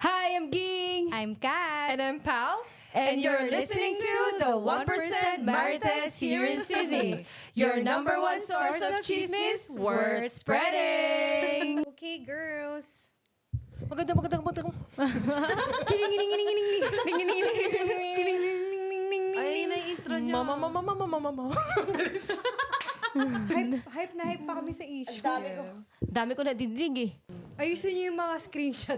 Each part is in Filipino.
Hi, I'm Ging. I'm Kat. And I'm Pal. And you're listening to the 1% Marites here in Sydney. Your number one source of chismis, word spreading. Okay, girls. Maganda. Ay, na-intro nyo. Mama. Hype na hype pa kami sa issue. Dami ko nadidinig eh. Ayusin niyo yung mga screenshot.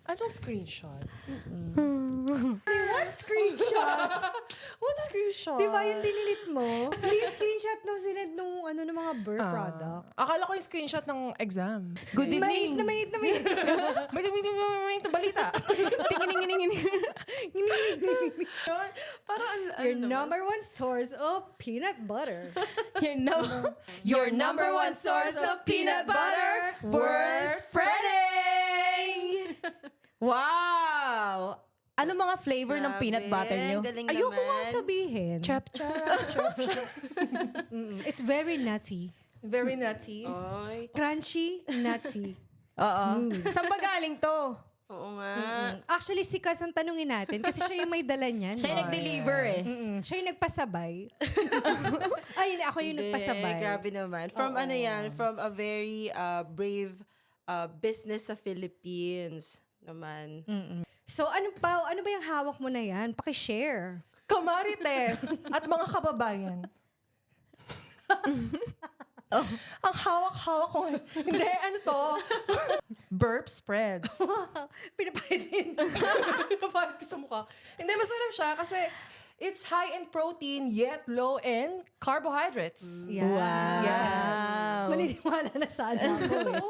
Anong screenshot? What screenshot? What screenshot? Di ba yung dinilit mo? Hindi yung screenshot nung sinend nung ng mga Burr product. Akala ko yung screenshot ng exam. Good evening. Mainit na. May balita. Parang, Your number one source of peanut butter. Your number one source of peanut butter, word spreading. Wow! Ano mga flavor ng peanut butter nyo? Galing Ayoko naman. nga sabihin. Chop. It's very nutty. Very nutty. Ay, Crunchy, nutty. Oo. Smooth. Saan ba galing to? oo nga. Actually, si Kaz ang tanungin natin kasi siya yung may dala niyan. Siya yung nag-deliver eh. Siya yung nagpasabay. Ay, ako yung Hindi, nagpasabay. grabe naman. From from a very brave business sa Philippines naman. So, ano ba yung hawak mo na yan? Paki-share. Kamarites at mga kababayan. Ang hawak-hawak ko. Hindi, ano to? Burp spreads. Pinapahitin. Pinapahit ko sa mukha. Hindi, masarap siya kasi it's high in protein yet low in carbohydrates. Yeah. Wow. Yes. Maniniwala na sana ako eh.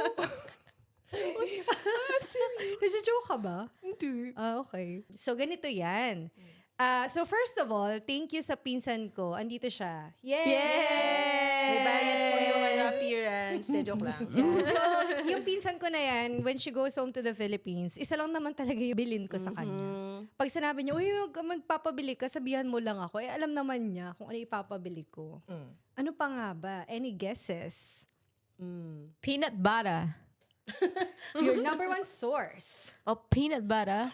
Kasi joke ka ba? Hindi. Okay. So, ganito yan. So, first of all, thank you sa pinsan ko. Andito siya. Yay! May bayad po yung appearance. De, joke lang. So, yung pinsan ko na yan, when she goes home to the Philippines, isa lang naman talaga yung bilin ko sa kanya. Pag sinabi niya, uy, magpapabili ka, sabihan mo lang ako. Alam naman niya kung ano ipapabili ko. Ano pa nga ba? Any guesses? Peanut butter. Your number one source. O peanut butter.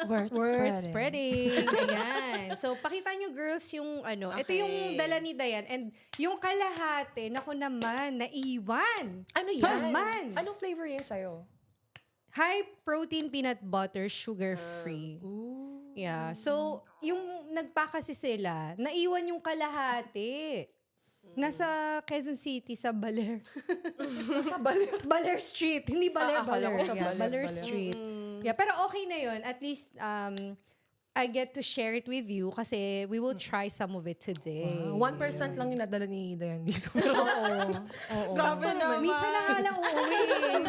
Word Spreading. Ayan. So, pakita nyo girls yung ano. Ito Okay. yung dala ni Dayan. And yung kalahati, naku naman, naiwan. Ano yan? Naman. Anong flavor yan sa'yo? High protein peanut butter, sugar-free. Yeah. So, yung nagpa kasi sila, naiwan yung kalahati. Nasa Quezon City, sa Baler. Sa Baler. Baler Street. Hindi Baler, Akala Baler. ko sa Yeah, Baler. Baler Street. Yeah, pero okay na yun. At least, I get to share it with you kasi we will try some of it today. 1% lang yung nadala ni Dayan dito. Oo. Grabe naman. Minsan na nga lang uuwi.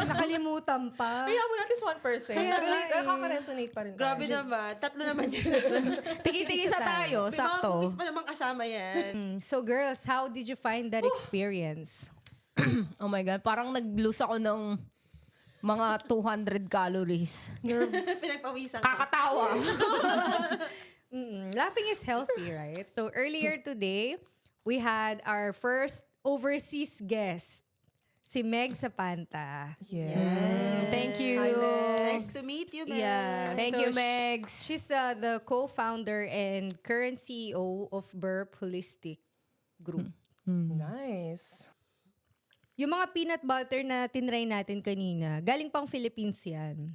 Nakalimutan pa. Kaya mo natin 1%. Kaya nga eh. Nakaka-resonate pa rin. Grabe naman. Tatlo naman yun. Tigi-tigi sa tayo, May mga sakto. cookies pa naman kasama yan. So girls, how did you find that experience? Oh my God, parang nag-lose ako ng mga 200 calories. Pinagpawisan ka. Kakatawa. Laughing is healthy, right? So earlier today, we had our first overseas guest, si Meg Zapanta. Yeah. Thank you. Nice to meet you, man. Yeah. Thank So you, Megs. She's the co-founder and current CEO of Burp Holistic Group. Nice. Yung mga peanut butter na tinry natin kanina, galing pang Philippines yan.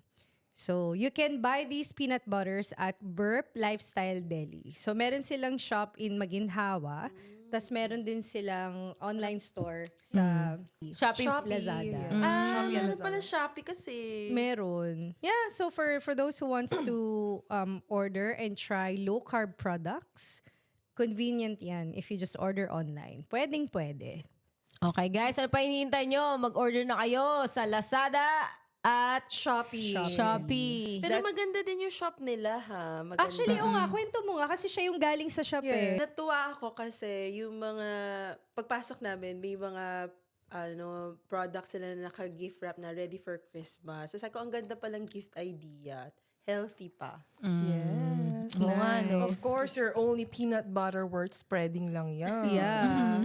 So, you can buy these peanut butters at Burp Lifestyle Deli. So, meron silang shop in Maginhawa. Tas meron din silang online store sa Shopee. Lazada. Shopee, ano pala Shopee kasi? Meron. Yeah, so for those who wants to order and try low-carb products, convenient yan if you just order online. Pwede. Okay guys, ano pa hinihintay nyo? Mag-order na kayo sa Lazada at Shopee. Pero maganda din yung shop nila, ha? Maganda. Actually, kwento mo nga kasi siya yung galing sa shop eh. Natuwa ako kasi yung mga pagpasok namin, may mga products sila na naka-gift wrap na ready for Christmas. Sabi ko, ang ganda palang gift idea. Healthy pa. Yes. Oo nga, no? Of course, your only peanut butter word spreading lang yan. Yeah.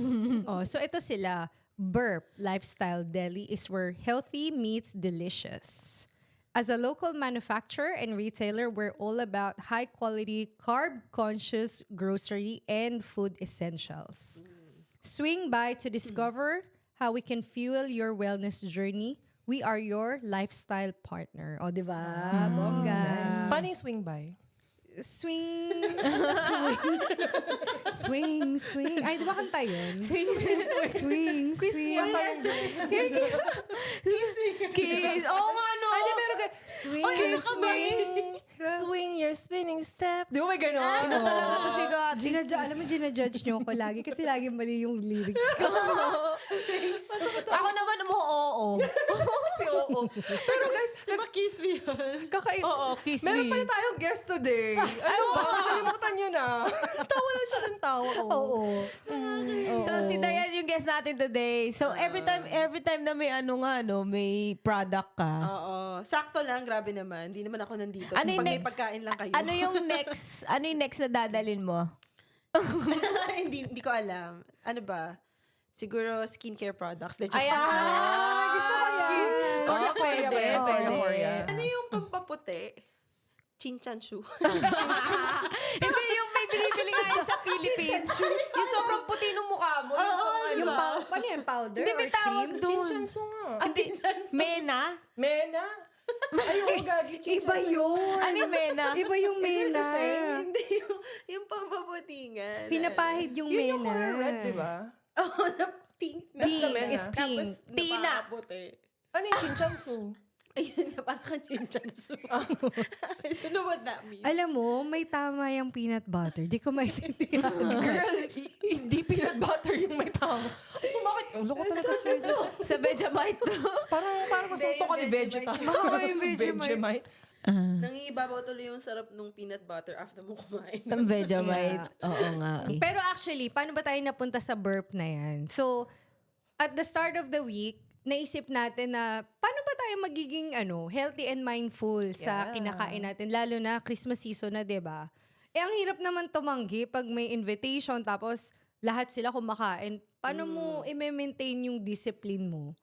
So ito sila. Burp Lifestyle Deli is where healthy meets delicious. As a local manufacturer and retailer, we're all about high quality, carb conscious grocery and food essentials. Swing by to discover how we can fuel your wellness journey. We are your lifestyle partner. O, di ba? Bongga. Paano yung swing by? Swing. Swing. Ay, di ba kanta yun? Swing. Quiz niya parang Kiss. Oo nga, no. Ay, di, meron ka. Swing, swing your spinning step. Di ba may gano'n? Talaga to si God. Alam mo, ginajudge niyo ako lagi kasi lagi mali yung lyrics ko. Ako naman mo, oo. Si Oo. Pero guys, Kiss me yun. kakaiba. Oo, kiss Meron me. pala tayong guest today. Ano ba? Nakalimutan nyo na. Tawa lang siya ng tawa. Oo. So si Dayan yung guest natin today. So every time na may may product ka. Oo. Sakto lang, grabe naman. Hindi naman ako nandito. Ano yung Pag may next- pagkain lang kayo. Ano yung next na dadalin mo? hindi ko alam. Ano ba? Siguro skincare products. De, Ay, Gusto ko yan. Korea, Korea ba yan? pwede. Korea. Ano yung pampaputi? Chinchan-shu. Hindi yung may binibili nga yun sa Philippines. Yung sobrang puti ng mukha mo. Yung paano yung powder Hindi, may or tawag cream? doon. Chinchansu nga. Hindi. Mena? Mena? Ayun, gagi. Iba yun. Ano yung mena? Iba yung mena. Hindi yung pampaputingan. Pinapahid yung Yun yung mena. color red, di ba? Oo, na pink. That's the Pink. mena. It's pink. Tapos Tina. napaputi. Ano yung chinchansu? Ayun na, parang kang chinchansu. I don't know what that means. Alam mo, may tama yung peanut butter. Di ko maintindihan. Girl, hindi peanut butter yung may tama. Sumakit. Ulo ko talaga swerte. Sa Vegemite. Parang masuntok ka ni Hindi, yung Vegeta. Vegemite. Baka yung Vegemite. Nangibabaw tuloy yung sarap nung peanut butter after mo kumain. Ang Vegemite. Oo nga. Pero actually, paano ba tayo napunta sa burp na yan? So, at the start of the week, naisip natin na paano ba tayo magiging healthy and mindful sa Yeah. kinakain natin, lalo na Christmas season na, 'di ba? Ang hirap naman tumanggi pag may invitation tapos lahat sila kumakain. Paano mo i-maintain yung discipline mo?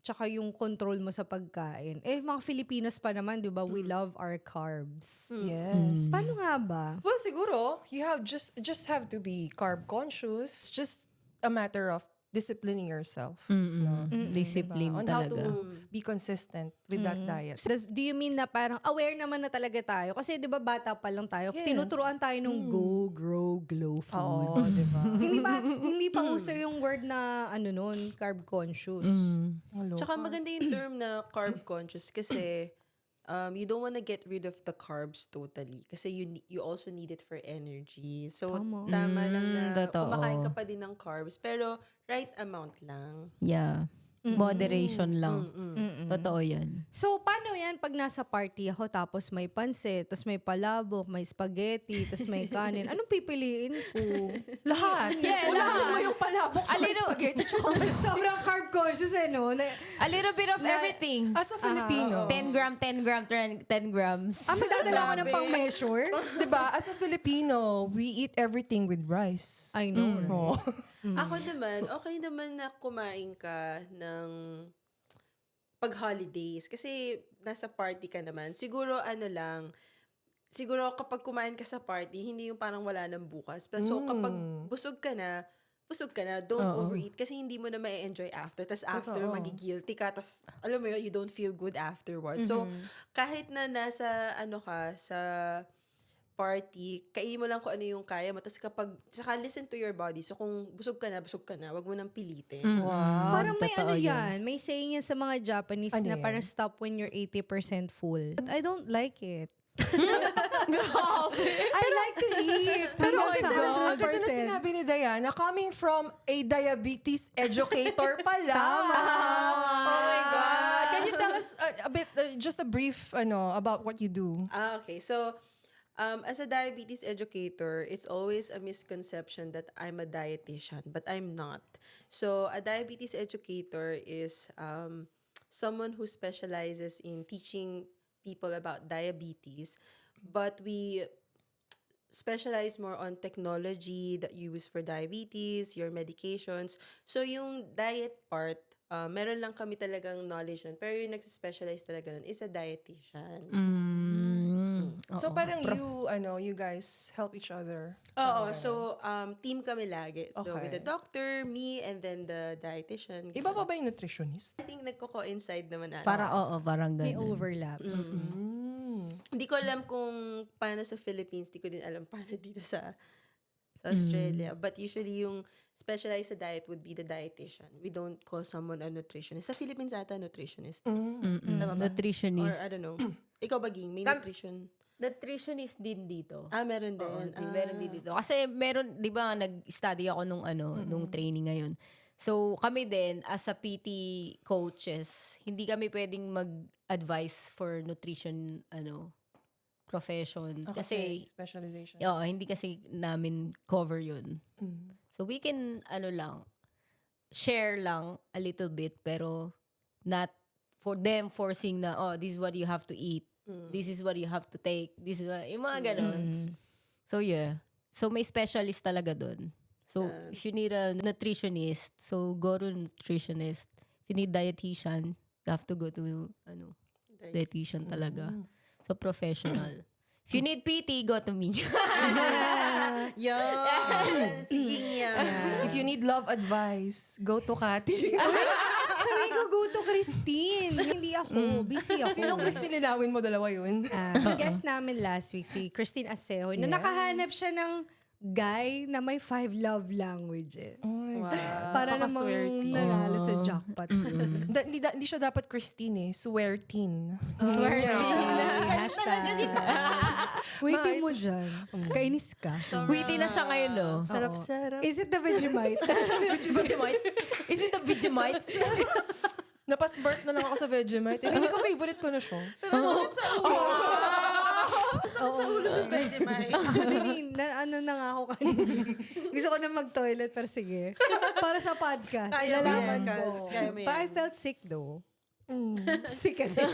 Tsaka yung control mo sa pagkain. Mga Filipinos pa naman, 'di ba? We love our carbs. Yes. Paano nga ba? Well, siguro, you have just have to be carb conscious. Just a matter of disciplining yourself. Discipline On how to talaga. be consistent with that diet. Do you mean na parang aware naman na talaga tayo? Kasi 'di ba bata pa lang tayo, Yes. tinuturuan tayo nung go, grow, glow Oo, food. di ba? hindi pa uso yung word na carb conscious. Tsaka maganda yung term na carb conscious kasi you don't want to get rid of the carbs totally kasi you also need it for energy. So, tama lang na totoo. kumakain ka pa din ng carbs pero right amount lang. Yeah. Moderation lang. Totoo yan. So, paano yan pag nasa party ako tapos may pansit, tapos may palabok, may spaghetti, tapos may kanin? Anong pipiliin ko? Lahat. Yeah, Unahin lahat. mo yung palabok, tsaka yung spaghetti, tsaka Sobrang carb conscious no? A little bit of everything. as a Filipino. 10 gram, 10 grams. Magdadala ko ng pang-measure? Diba? As a Filipino, we eat everything with rice. I know. Oh. Ako naman, okay naman na kumain ka ng pag-holidays. Kasi nasa party ka naman. Siguro siguro kapag kumain ka sa party, hindi yung parang wala nang bukas. So kapag busog ka na, don't overeat kasi hindi mo na ma-enjoy after. Tapos after, magigilty ka. Tapos, alam mo yun, you don't feel good afterwards. So, kahit na nasa, sa party, kainin mo lang kung ano yung kaya mo. Tapos saka listen to your body. So, kung busog ka na, wag mo nang pilitin. Wow. Parang may totoo yan. May saying yan sa mga Japanese Ano na yan? parang stop when you're 80% full. But I don't like it. I like to eat. Pero Hanggang sa ang ganda na 100%. sinabi ni Diana, coming from a diabetes educator pala. Tama. Oh my God. Can you tell us a bit, just a brief, about what you do? Okay. So, as a diabetes educator, it's always a misconception that I'm a dietitian, but I'm not. So, a diabetes educator is someone who specializes in teaching people about diabetes, but we specialize more on technology that you use for diabetes, your medications. So, yung diet part, Meron lang kami talagang knowledge nun. Pero yung nagsispecialize talaga nun is a dietitian. So parang you guys help each other. Oo, so team kami lagi. So, Okay. with the doctor, me, and then the dietitian. Iba pa ba yung nutritionist? I think nagko-coincide naman natin. Parang May ganun. overlaps. Hindi ko alam kung paano sa Philippines, hindi ko din alam paano dito sa Australia. But usually yung specialized sa diet would be the dietitian. We don't call someone a nutritionist. Sa Philippines ata nutritionist. Tama ba? Or Nutritionist. I don't know. Ikaw ba, Ging? May nutrition? Nutritionist din dito. Meron din. Oo, meron din dito. Kasi meron, di ba, nag-study ako nung training ngayon. So, kami din, as a PT coaches, hindi kami pwedeng mag-advise for nutrition, profession. Kasi, Specialization. hindi kasi namin cover yun. So, we can, share lang a little bit, pero not for them forcing na, this is what you have to eat. This is what you have to take. This is what, yung mga ganon. So, yeah. So, may specialist talaga dun. So, if you need a nutritionist, so go to nutritionist. If you need dietitian, you have to go to, dietitian talaga. So, professional. If you need PT, go to me. Sige niya. If you need love advice, go to Cathy. Sabi ko, go to Christine. Hindi ako. Busy ako. Sinong Christine linawin mo? Dalawa yun. Yung guest namin last week, si Christine Asejo, na nakahanap siya ng guy na may 5 love languages. Para namang Napaka-swerte. nanalo sa jackpot. Hindi siya dapat Christine Sweartin. Hashtag. Waiting mo dyan. Kainis ka. Witty na siya ngayon, no? Sarap-sarap. Is it the Vegemite? Vegemite? Is it the Vegemite? Napas-birth na lang ako sa Vegemite. Hindi ko favorite ko na siya. Oo. Sa ulo ng Vegemite. Ano na nga ako kanina. Gusto ko na mag-toilet, pero sige. Para sa podcast. Kaya mo ilalaban yan, ko. Kaz. Kaya mo yan. But I felt sick though. Sick ka din.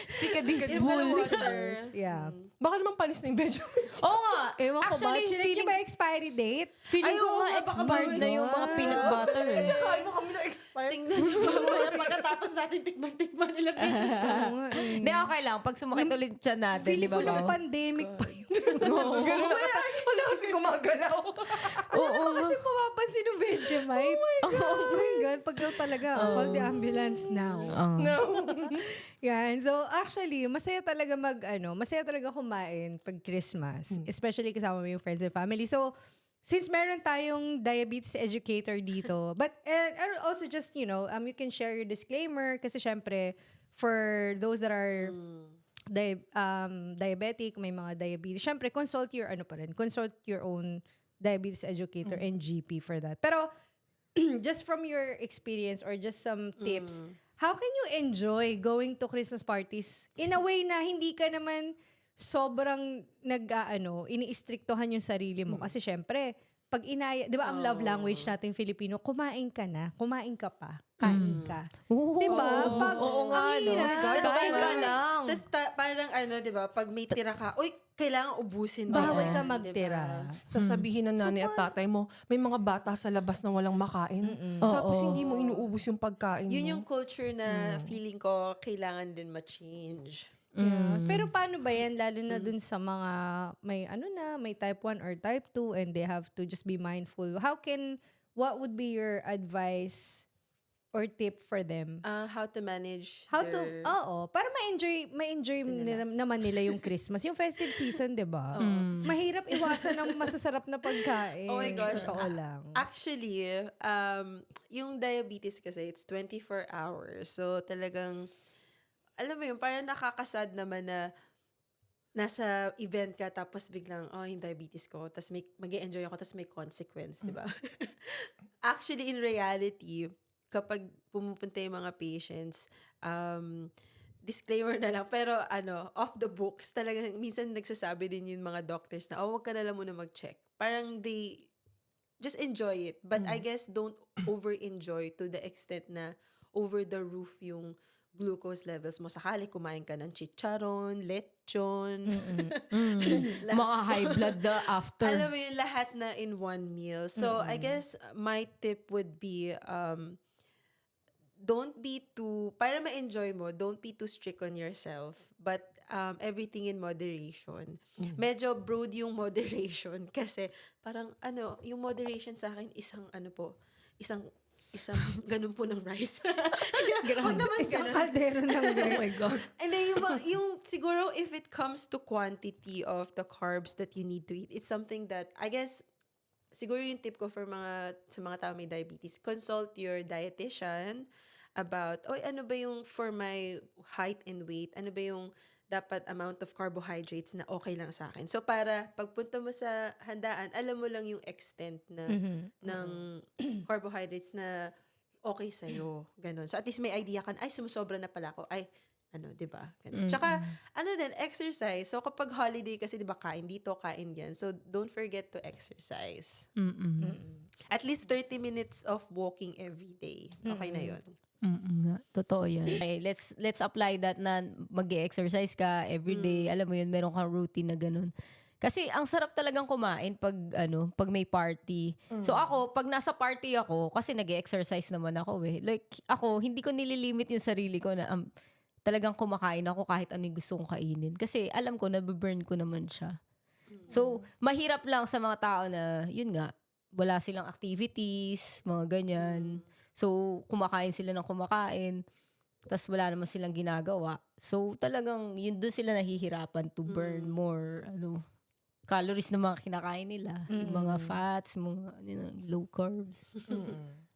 Sika this Yung bull. water. Yeah. Baka naman panis na yung Vegemite. Oo nga. Ewan ko ba? Actually, Chinek niyo ba expiry date? feeling ko oo nga nga, baka expired na yung mga peanut butter eh. Nakain mo kami na expired. Tingnan niyo ba? Pagkatapos natin tikman ilang beses. Oo nga eh. Hindi, okay lang. Pag sumakit ulit siya natin, di Feeling ba ko nung ba? pandemic pa yun. Wala kasi gumagalaw. Oo kasi pumapansin ng Vegemite. Oh my God. Pag daw talaga, call the ambulance now. No. Yan. So, actually, masaya talaga masaya talaga kumain pag Christmas. Especially kasama mo yung friends and family. So, since meron tayong diabetes educator dito, but and also just, you can share your disclaimer kasi syempre, for those that are diabetic, may mga diabetes, syempre, consult your own diabetes educator and GP for that. Pero, just from your experience or just some tips, how can you enjoy going to Christmas parties in a way na hindi ka naman sobrang ini-istriktohan yung sarili mo? Kasi syempre, pag di ba ang love language natin Filipino, kumain ka na, kumain ka pa, kain ka. Di ba? Oo nga, ang no? hirap. Kain ka lang. Tapos parang di ba, pag may tira ka, kailangan ubusin mo. Bawal ka yan, magtira. diba? Sasabihin ng nanay at tatay mo, may mga bata sa labas na walang makain. Tapos hindi mo inuubos yung pagkain mo. Yun yung culture na feeling ko kailangan din ma-change. Yeah. Pero paano ba yan? Lalo na dun sa mga may type 1 or type 2 and they have to just be mindful. What would be your advice or tip for them? How to manage Para ma-enjoy naman nila yung Christmas. Yung festive season, di ba? Mahirap iwasan ng masasarap na pagkain. Oh my gosh. Totoo lang. Actually, yung diabetes kasi, it's 24 hours. So, talagang, alam mo yun, parang nakakasad naman na nasa event ka tapos biglang, yung diabetes ko, tapos mag-enjoy ako, tapos may consequence, di ba? Actually, in reality, kapag pumupunta yung mga patients, disclaimer na lang, pero off the books, talagang minsan nagsasabi din yung mga doctors na, wag ka na lang muna mag-check. Parang they just enjoy it. But I guess don't over-enjoy to the extent na over the roof yung glucose levels mo. Sakali kumain ka ng chicharon, lechon. Mga high blood after. Alam mo yung lahat na in one meal. So, I guess my tip would be don't be too, para ma-enjoy mo, don't be too strict on yourself. But everything in moderation. Medyo broad yung moderation kasi parang yung moderation sa akin isang ganun po ng rice. Huwag naman Isang ganun. kaldero ng rice. Oh my God. And then yung siguro if it comes to quantity of the carbs that you need to eat, it's something that I guess siguro yung tip ko sa mga tao may diabetes, consult your dietitian about ano ba yung for my height and weight, ano ba yung dapat amount of carbohydrates na okay lang sa akin. So para pagpunta mo sa handaan, alam mo lang yung extent na ng carbohydrates na okay sa'yo. Ganon. So at least may idea ka na, ay sumusobra na pala ako. Ay, 'di ba? Ganun. Tsaka din exercise. So kapag holiday kasi 'di ba kain dito, kain diyan. So don't forget to exercise. At least 30 minutes of walking every day. Okay na 'yon. Nga. Totoo yan. Okay, let's apply that na mag-exercise ka every day. Alam mo yun, meron kang routine na ganun. Kasi ang sarap talagang kumain pag may party. So ako, pag nasa party ako, kasi nag-exercise naman ako eh. Like ako, hindi ko nililimit yung sarili ko na talagang kumakain ako kahit ano yung gusto kong kainin. Kasi alam ko, nababurn ko naman siya. So, mahirap lang sa mga tao na, yun nga, wala silang activities, mga ganyan. So, kumakain sila ng kumakain, tapos wala naman silang ginagawa. So, talagang yun doon sila nahihirapan to burn more calories na mga kinakain nila. Yung mga fats, mga low carbs.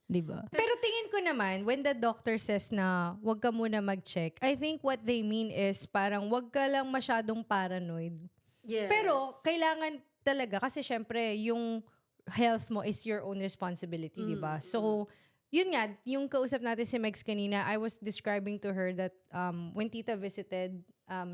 Diba? Pero tingin ko naman, when the doctor says na wag ka muna mag-check, I think what they mean is parang wag ka lang masyadong paranoid. Yes. Pero kailangan talaga, kasi syempre, yung health mo is your own responsibility, di ba? So, yun nga, yung kausap natin si Megs kanina, I was describing to her that when Tita visited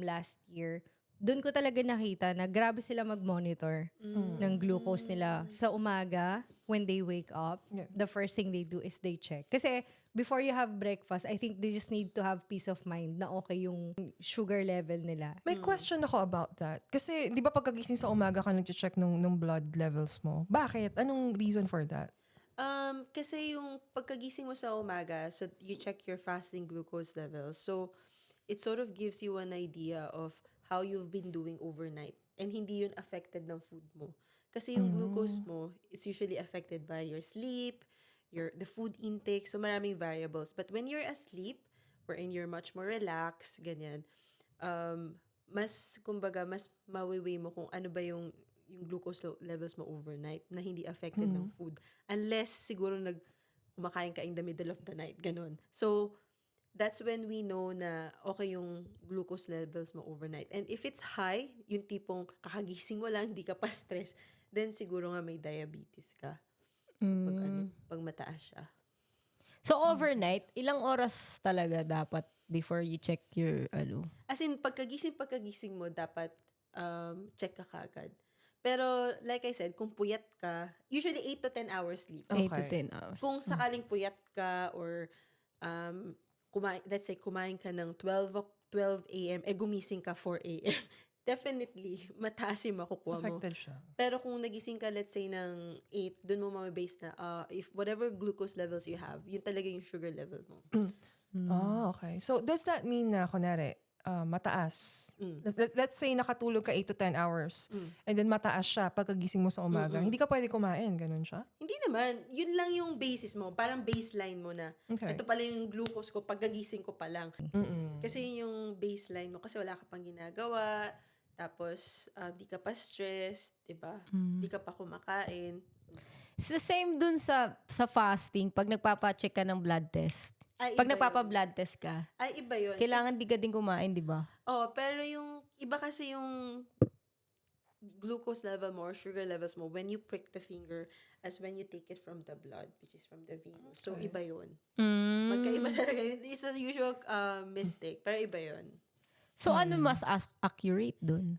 last year, doon ko talaga nakita na grabe sila mag-monitor ng glucose nila sa umaga when they wake up. Yeah. The first thing they do is they check. Kasi before you have breakfast, I think they just need to have peace of mind na okay yung sugar level nila. May question ako about that. Kasi, di ba pagkagising sa umaga ka nag-check ng blood levels mo? Bakit? Anong reason for that? Kasi yung pagkagising mo sa umaga, so you check your fasting glucose levels. So, it sort of gives you an idea of how you've been doing overnight. And hindi yun affected ng food mo. Kasi yung glucose mo, it's usually affected by your sleep, the food intake, so maraming variables. But when you're asleep, wherein you're much more relaxed, ganyan, mas mawiweigh mo kung ano ba yung glucose levels mo overnight na hindi affected ng food. Unless siguro kumakain ka in the middle of the night, ganun. So, that's when we know na okay yung glucose levels mo overnight. And if it's high, yung tipong kakagising mo lang, hindi ka pa stress, then siguro nga may diabetes ka. Pag mataas siya. So, overnight, ilang oras talaga dapat before you check your, As in, pagkagising mo, dapat check ka kagad. Pero, like I said, kung puyat ka, usually 8 to 10 hours sleep. 8 to Okay. 10 hours. Kung sakaling puyat ka or let's say kumain ka ng 12 a.m., gumising ka 4 a.m., definitely, mataas yung makukuha mo. Affected siya. Pero kung nagising ka, let's say, ng 8, dun mo mamabase na, if whatever glucose levels you have, yun talaga yung sugar level mo. Okay. So, does that mean na, kunwari, mataas? Let's say, nakatulog ka 8 to 10 hours, and then mataas siya pagkagising mo sa umaga. Hindi ka pwede kumain, ganun siya? Hindi naman. Yun lang yung basis mo. Parang baseline mo na. Okay. Ito pala yung glucose ko pagkagising ko pa lang. Kasi yun yung baseline mo. Kasi wala ka pang ginagawa. Tapos, di ka pa stressed. Diba? Di ka pa kumakain. It's the same dun sa fasting, pag nagpapacheck ka ng blood test. Ay, Pag iba nagpapa-blood test ka, Ay, iba yun. kailangan di ka din kumain, di ba? Pero yung, iba kasi yung glucose level mo or sugar levels mo when you prick the finger as when you take it from the blood, which is from the venous. So, iba yun. Magkaiba talaga yun. It's a usual mistake, pero iba yun. So, ano mas accurate dun?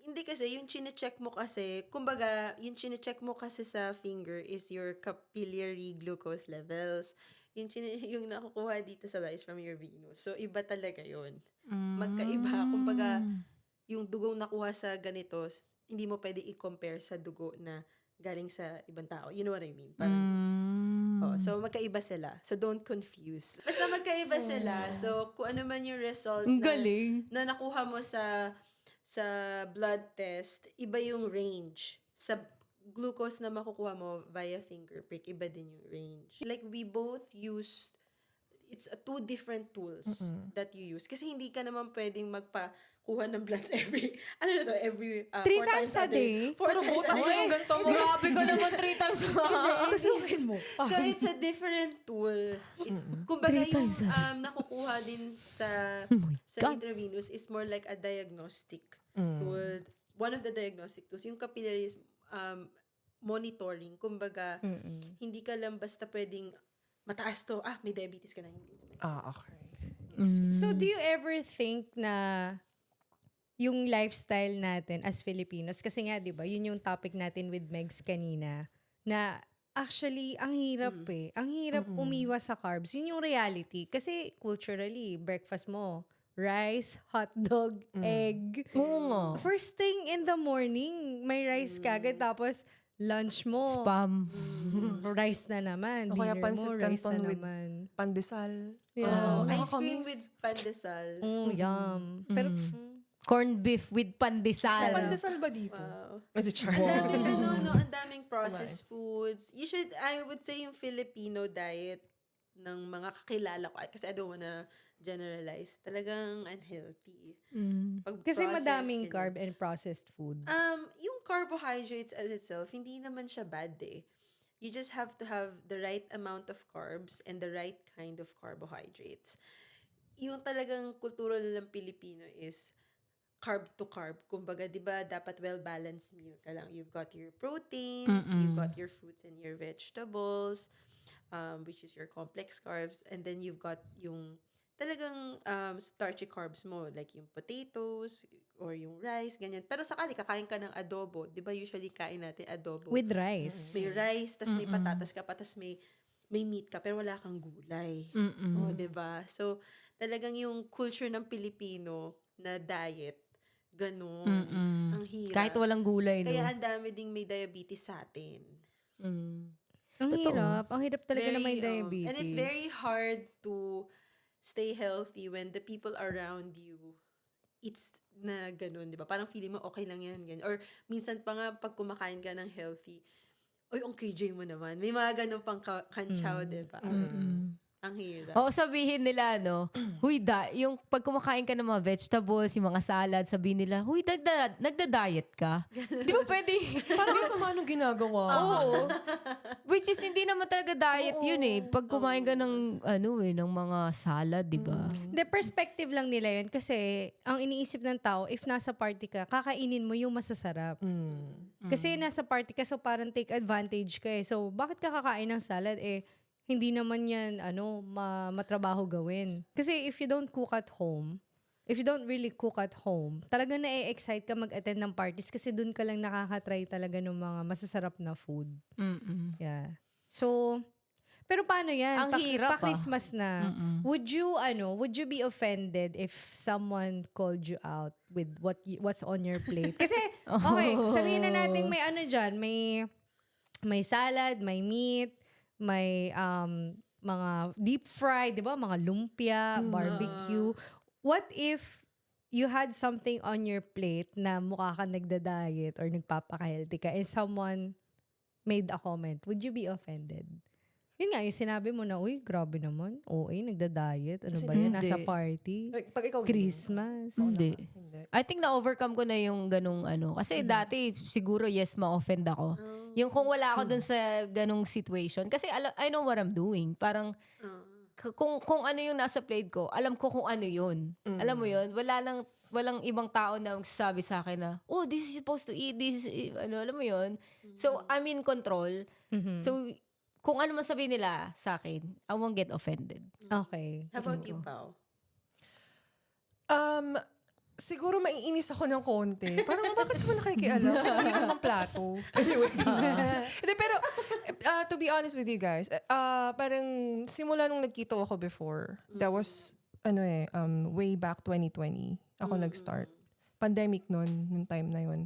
Hindi kasi, yung chine-check mo kasi, kumbaga, yung chine-check mo kasi sa finger is your capillary glucose levels. Yung nakukuha dito sa is from your venous. So, iba talaga yun. Magkaiba. Kumbaga, yung dugong nakuha sa ganito, hindi mo pwede i-compare sa dugo na galing sa ibang tao. You know what I mean? Parang, So, magkaiba sila. So, don't confuse. Basta magkaiba sila. So, kung ano man yung result Ang galing. na nakuha mo sa blood test, iba yung range. Sa glucose na makukuha mo via finger prick, iba din yung range. Like, we both use, it's two different tools that you use. Kasi hindi ka naman pwedeng magpakuha ng bloods every 3 4 times a day? 4 times a butas mo day. yung ganito mo. Grabe ka naman 3 times. Tusukin mo. So, it's a different tool. Kumbaga yung nakukuha din sa God. intravenous is more like a diagnostic tool. One of the diagnostic tools. Yung capillary monitoring. Kumbaga, hindi ka lang basta pwedeng mataas to, may diabetes ka na. Hindi naman. Okay. So, do you ever think na yung lifestyle natin as Filipinos, kasi nga, di ba, yun yung topic natin with Megs kanina, na actually, ang hirap Ang hirap umiwas sa carbs. Yun yung reality. Kasi culturally, breakfast mo, rice, hotdog, egg. Oo nga. First thing in the morning, may rice kagad. Tapos, lunch mo, Spam. rice na naman. O kaya Dinner pancit mo, rice canton na with naman. pandesal. Yeah. Ice cream nakakamiss. with pandesal. Yum. Pero, Corned beef with pandesal. Pandesal ba dito? Wow. As a char. Ang daming ang daming processed foods. I would say yung Filipino diet ng mga kakilala ko, kasi I don't wanna generalize, talagang unhealthy. Pag kasi processed, madaming ganyan. carb and processed food. Yung carbohydrates as itself, hindi naman siya bad eh. You just have to have the right amount of carbs and the right kind of carbohydrates. Yung talagang kultura ng Pilipino is carb to carb. Kumbaga, di ba, dapat well-balanced meal ka lang. You've got your proteins, you've got your fruits and your vegetables, which is your complex carbs, and then you've got yung talagang starchy carbs mo, like yung potatoes or yung rice, ganyan. Pero sakali, kakain ka ng adobo. Di ba, usually kain natin adobo. With rice. May rice, tas may patatas ka pa, tas may meat ka, pero wala kang gulay. O, di ba? So, talagang yung culture ng Pilipino na diet, ganun. Ang hirap. Kahit walang gulay, no? Kaya ang dami ding may diabetes sa atin. Ang Totoo. hirap. Ang hirap talaga na may Very, diabetes. and it's very hard to stay healthy when the people around you, it's na ganun, di ba? Parang feeling mo, okay lang yan, ganyan. Or minsan pa nga, pag kumakain ka ng healthy, oy, ang KJ mo naman. May mga ganun pang kantsaw, di ba? Ang hirap. Oo, sabihin nila, no? Huy, yung pag kumakain ka ng mga vegetables, yung mga salad, sabihin nila, huy, nagda-diet ka. Di ba pwede? Parang sama nung ginagawa. Oo. Which is, hindi naman talaga diet yun eh. Pag kumain ka ng, ng mga salad, di ba? The perspective lang nila yun kasi ang iniisip ng tao, if nasa party ka, kakainin mo yung masasarap. Kasi nasa party ka, so parang take advantage ka eh. So, bakit ka kakain ng salad? Hindi naman yan, matrabaho gawin. Kasi if you don't cook at home, if you don't really cook at home, talagang na-excite ka mag-attend ng parties kasi dun ka lang nakaka-try talaga ng mga masasarap na food. Yeah. So, pero paano yan? Ang hirap, Pa-Christmas na. Would you be offended if someone called you out with what's on your plate? Kasi, okay, sabihin na natin may dyan, may salad, may meat, may mga deep fried, di ba? Mga lumpia, barbecue. What if you had something on your plate na mukha ka nagda-diet or nagpapaka-healthy ka and someone made a comment? Would you be offended? Yun nga, yung sinabi mo na, uy, grabe naman. Nagda-diet. Ano ba yan? Nasa Hindi. party. Pag ikaw, Christmas. Hindi. Hindi. I think na-overcome ko na yung ganung Kasi dati, siguro, yes, ma-offend ako. Yung kung wala ako dun sa ganung situation. Kasi I know what I'm doing. Parang, kung ano yung nasa plate ko, alam ko kung ano yun. Alam mo yun? Walang ibang tao na magsasabi sa akin na, oh, this is supposed to eat, this is, alam mo yun? So, I'm in control. So, kung ano man sabihin nila sa akin, I won't get offended. Okay. How about you, Pao? Siguro maiinis ako ng konti. Parang, bakit mo nakikialam? Gusto ko ng plato. Anyway. Hindi, pero, to be honest with you guys, parang simula nung nagkita ako before, that was, way back 2020, ako nag-start. Pandemic nun, nung time na yun.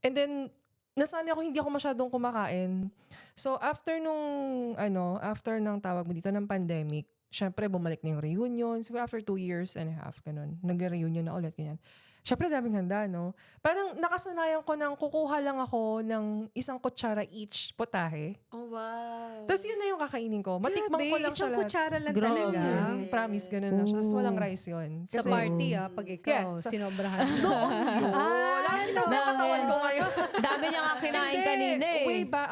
And then, nasanay ako, hindi ako masyadong kumakain. So, after ng tawag mo dito, ng pandemic, syempre, bumalik na yung reunion. Siguro after 2 years and a half, ganun. Nagre-reunion na ulit, ganyan. Syempre, daming handa, no? Parang nakasanayan ko ng kukuha lang ako ng 1 kutsara each potahe. Oh, wow. Tapos yun na yung kakainin ko. Matikman ko lang siya isang lahat. kutsara lang Grabe. talaga. Promise, ganun lang siya. Tapos walang rice yun. Sa party pag ikaw, Yeah, sinobrahan mo. Katawan ko ngayon. Dami niya nga kinain Hindi. kanina eh. Way back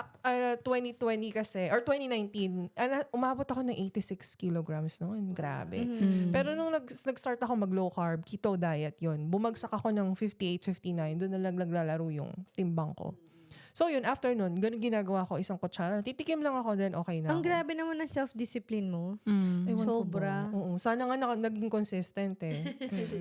2020 kasi, or 2019, umabot ako ng 86 kilograms noon. Grabe. Pero nung nag-start ako mag-low carb, keto diet yon, bumagsak ako ng 58, 59. Doon na lang naglalaro yung timbang ko. So yun, after nun, ganun ginagawa ko, 1 kutsara. Titikim lang ako, then okay na Ang ako. grabe naman ng self-discipline mo. Ewan ko Sobra. ba? Oo, sana nga naging consistent eh.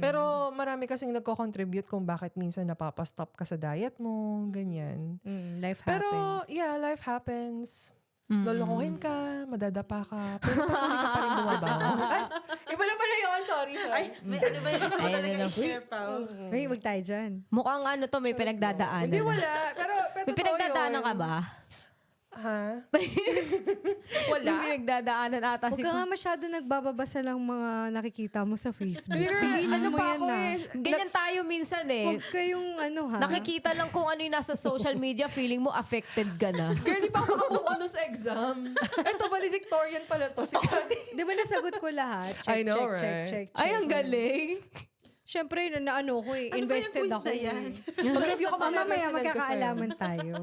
Pero marami kasing nagko-contribute kung bakit minsan napapastop ka sa diet mo, ganyan. Life Pero, happens. yeah, life happens. Lolokohin ka, madadapa ka, pero patuloy ka pa rin bumabangon. Ay, iba na pala yun. Sorry. Ay, may ano ba yung gusto mo Ayun talaga na lang. i-share, Pao? Ay, wag tayo dyan. Mukhang ano to, may pinagdadaanan. Hindi, wala. Pero May totoo pinagdadaanan yun. ka ba? Ha? May Wala? pinagdadaanan ata Huwag si ka nga masyado nagbababasa ng mga nakikita mo sa Facebook. Hindi, girl, Pigilan ano mo pa yan ako na. eh. Ganyan tayo minsan eh. Huwag kayong ha. Nakikita lang kung ano yung nasa social media, feeling mo affected ka na. Girl, di pa ako makabuo sa exam. Ito, valedictorian pala to, si Kati. Di ba nasagot ko lahat? Check, I know, check, right? check. Ay, ang galing. Siyempre, ano ko eh. Ano ba yung Invested quiz ako na yan? eh. Mag-review ko Mamaya, personal ko sa'yo. magkakaalaman tayo.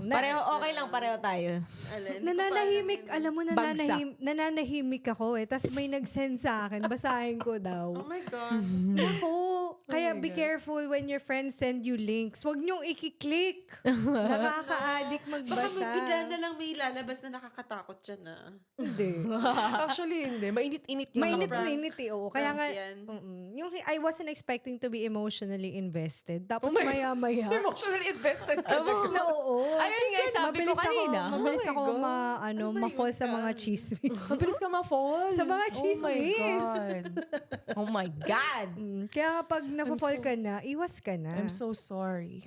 Pareho, okay lang, pareho tayo. Alin? Nananahimik, Hindi ko pa alam mo, Bagsak. nananahimik ako eh. Tapos may nag-send sa akin, basahin ko alam. daw. Oh my God. Ako, kaya be careful when your friends send you links. Huwag niyong ikiklik. Nakaka-addict Baka magbasa. bigla na lang may lalabas na nakakatakot siya na. Hindi. Actually, hindi. Mainit-init yung Mainit lumabas. na init eh. Oo. Kaya nga, Prank yan. yung I wasn't expecting to be emotionally invested. Tapos Oh my- maya-maya. Emotionally invested ka na. na oo. Ayun nga, sabi ko kanina. Mabilis Oh my ako God. ma-fall sa mga chismis. Mabilis ka ma-fall. Sa mga Oh my chismis. God. Oh my God. Kaya kapag na-fall ka na, iwas ka na. I'm so sorry.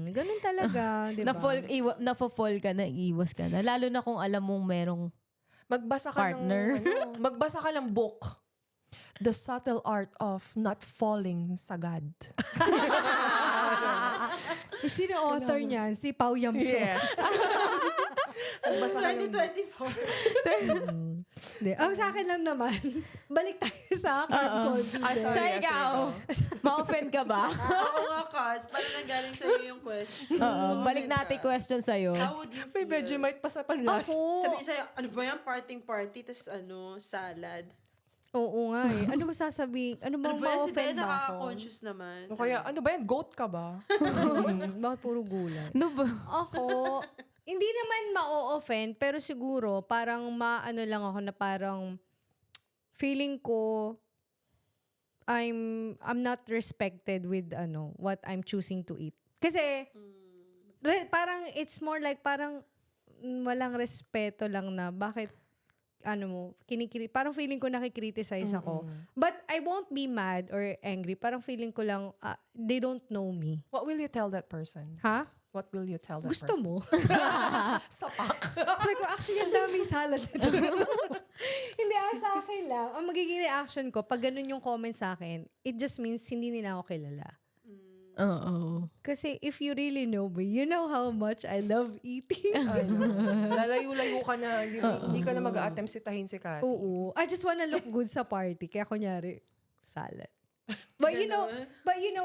Ganun talaga, di ba? Na-fall ka na, iwas ka na. Lalo na kung alam mong merong Magbasa ka Partner. magbasa ka ng book. The Subtle Art of Not Falling Sagad. Sino author niyan? Si Pao Yamso. Yes. Magbasa ka ng 2024. Di. Sa akin lang naman, balik tayo sa carb consciousness. Ay, sorry. Sa ikaw, ma-offend ka ba? Ako nga, Kas. Parang nanggaling sa'yo yung question. Balik natin question sa'yo. How would you May feel? Vegemite pa sa panlas. Ako, Sabi sa'yo, ano ba yan? Party, tas salad. oo nga eh. Ano masasabi? Ano bang Ano ba yan? Si ma-offend Daya ba ako? nakaka-conscious naman. O kaya, ano ba yan? Goat ka ba? Bakit puro gulay? Ano ba? Ako, hindi naman ma-offend, pero siguro parang maano lang ako na parang feeling ko I'm not respected with what I'm choosing to eat. Kasi parang it's more like parang walang respeto lang na bakit parang feeling ko nakikriticize ako. But I won't be mad or angry. Parang feeling ko lang they don't know me. What will you tell that person? Ha? What will you tell that Gusto person? mo? Sapak. Sabi ko, actually, ang daming salad na to. Hindi, sa akin lang. Ang magiging reaction ko, pag ganun yung comment sa akin, it just means hindi nila ako kilala. Oo. Kasi if you really know me, you know how much I love eating. Lalayo-layo ka na. Hindi ka na mag-a-attempt sitahin si Kati. Oo. I just wanna look good sa party. Kaya kunyari, salad. But you know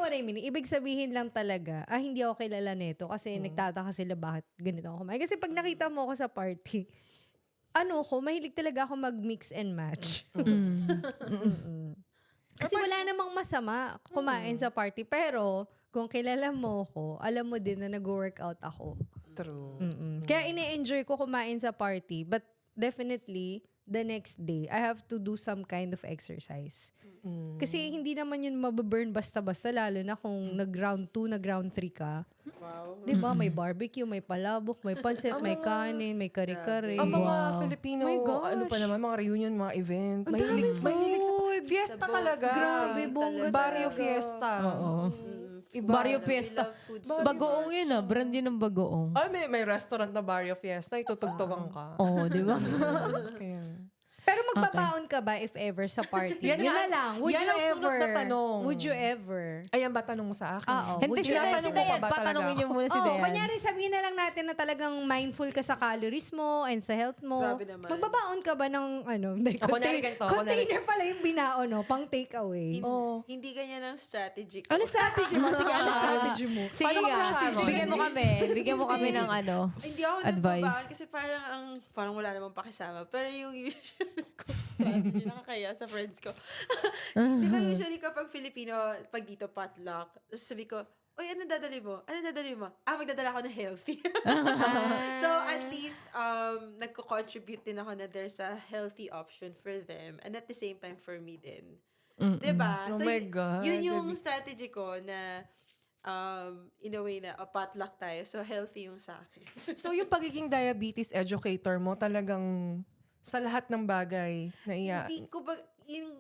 what I mean. Ibig sabihin lang talaga, hindi ako kilala nito kasi nagtataka sila bakit ganito ako kumain. Kasi pag nakita mo ako sa party, mahilig talaga ako mag-mix and match. Kasi wala namang masama kumain sa party. Pero, kung kilala mo ko, alam mo din na nag-workout ako. True. Kaya ine-enjoy ko kumain sa party. But definitely, the next day, I have to do some kind of exercise. Kasi hindi naman yun mababurn basta-basta, lalo na kung nag-round 2, nag-round 3 ka. Wow. Diba? May barbecue, may palabok, may pancit, may kanin, may kare-kare. Ang mga Filipino, My gosh. ano pa naman, mga reunion, mga event. daming Mahilig sa food. fiesta talaga. Grabe, bongga Barrio talaga. fiesta. Oo. Barrio we Fiesta. love food so Bagoong much. yun brand yun ng bagoong. Ay, may restaurant na Barrio Fiesta. Itutugtugan ka. Oo, di ba? Kaya. Pero magbabaon ka ba if ever sa party? Yan Yun na ang- lang. Would yan you ang sunod ever? na tanong. Would you ever? Ayan ba tanong mo sa akin? Oo. Hindi Would si you Dayan, ever? si Tinatanong mo Dayan. pa ba talaga Patanungin niyo ako? muna si Oo, Dayan. kunyari sabihin na lang natin na talagang mindful ka sa calories mo and sa health mo. Grabe naman. Magbabaon ka ba ng hindi, kunyari ganito, container pala yung binaon, no? Pang take away. Oh. Hindi ganyan ang strategy ko. Ano strategy mo? Sige, ano strategy mo? Sige Paano nga, mag-Sharon? bigyan mo kami. Bigyan mo kami ng Hindi ako advice. nagbabaan kasi parang wala namang pakisama. Pero yung usual ko strategy, nakakaya sa friends ko. Di ba usually kapag Filipino, pag dito potluck, sabi ko, uy, ano dadali mo? Ano dadali mo? Magdadala ako ng healthy. So, at least, nagko-contribute din ako na there's a healthy option for them. And at the same time, for me din. Diba? Oh So, my God. yun yung strategy ko na in a way na potluck tayo. So, healthy yung sa akin. So, yung pagiging diabetes educator mo, talagang sa lahat ng bagay na Hindi ko ba, yung,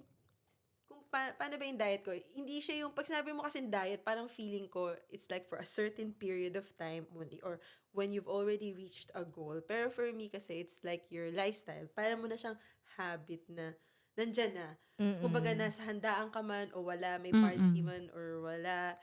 kung paano ba yung diet ko, hindi siya yung, pag sinabi mo kasi diet, parang feeling ko, it's like for a certain period of time only, or when you've already reached a goal. Pero for me kasi, it's like your lifestyle. Parang mo na siyang habit na, nandyan na. Kumbaga, nasa handaan ka man, o wala, may party man, or wala,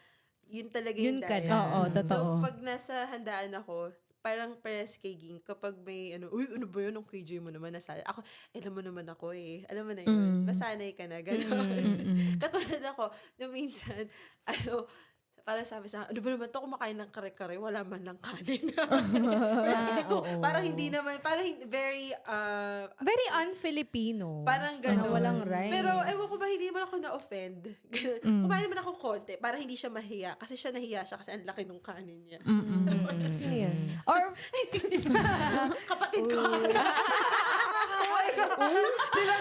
yun talaga yung Yun ka diet. na. Oo, totoo. So, pag nasa handaan ako, parang pares kay Ging, kapag may uy, ano ba yun, ang KJ mo naman, nasali. Ako, alam mo naman ako eh. Alam mo na yun. Masanay ka na, gano'n. Katulad ako, nung minsan, parang sabi sa akin, ano ba naman to, kumakain ng kare-kare, wala man lang kanin. Pero sabi ko, parang hindi naman, very, Very un-Filipino. parang Na gano'n. walang rice. Pero ewan ko ba, hindi naman ako na-offend. Ganun. Kumain naman ako konti para hindi siya mahiya. Kasi siya nahiya siya kasi ang laki nung kanin niya. Sino yan? Or, Kapatid ko.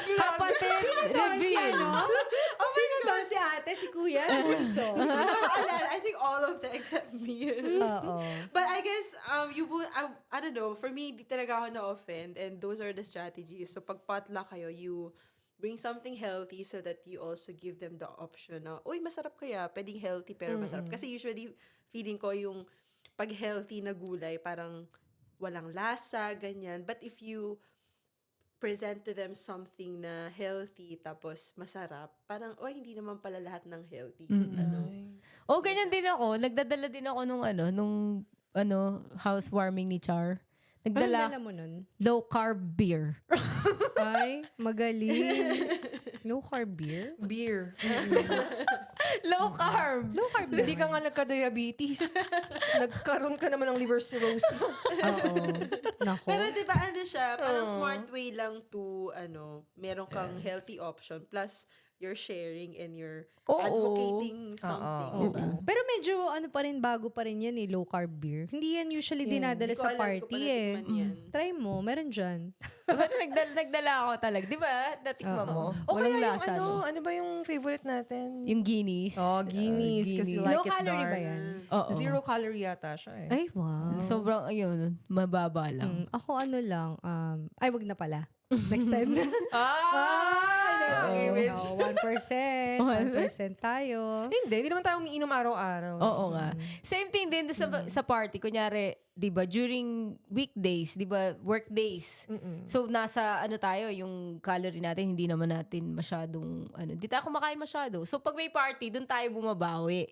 kapatid, reveal. Sino doon si ate, si kuya, si bunso? I think all of them except me. Oo. But I guess, I don't know, for me, di talaga ako na-offend. And those are the strategies. So pag potluck kayo, you bring something healthy so that you also give them the option na, uy, masarap kaya, pwedeng healthy pero masarap. Kasi usually, feeling ko yung pag healthy na gulay, parang walang lasa, ganyan. But if you present to them something na healthy tapos masarap, parang, oh, hindi naman pala lahat ng healthy. oh, ganyan din ako. Nagdadala din ako nung housewarming ni Char. Anong Nagdala dala mo nun? low carb beer. Ay, magaling. Low carb beer? Beer. Low carb. Low carb Hindi ka nga nagka-diabetes. Nagkaroon ka naman ng liver cirrhosis. Oo. Nako. Pero di ba ano siya, parang smart way lang to, meron kang healthy option plus you're sharing and you're Oo. advocating something, di ba? Pero medyo pa rin, bago pa rin yan low carb beer. Hindi yan usually dinadala Hindi ko sa alam, hindi ko party pa eh. natikman yan. Try mo, meron dyan. Pero nagdala ako talaga. Di ba? Natikman mo. O Walang kaya yung lasa. ano ba yung favorite natin? Yung Guinness. Oh, Guinness. Kasi you like Low it calorie dark. ba yan? Oo. 0 calorie yata siya eh. Ay, wow. Sobrang, mababa lang. Ako lang, ay wag na pala. Next time na. Image. 1%. 1% tayo. Hindi naman tayo umiinom araw-araw. Oo nga. Same thing din sa party. Kunyari, di ba, during weekdays, di ba, work days. So, nasa, tayo, yung calorie natin, hindi naman natin masyadong, di tayo kumakain masyado. So, pag may party, dun tayo bumabawi.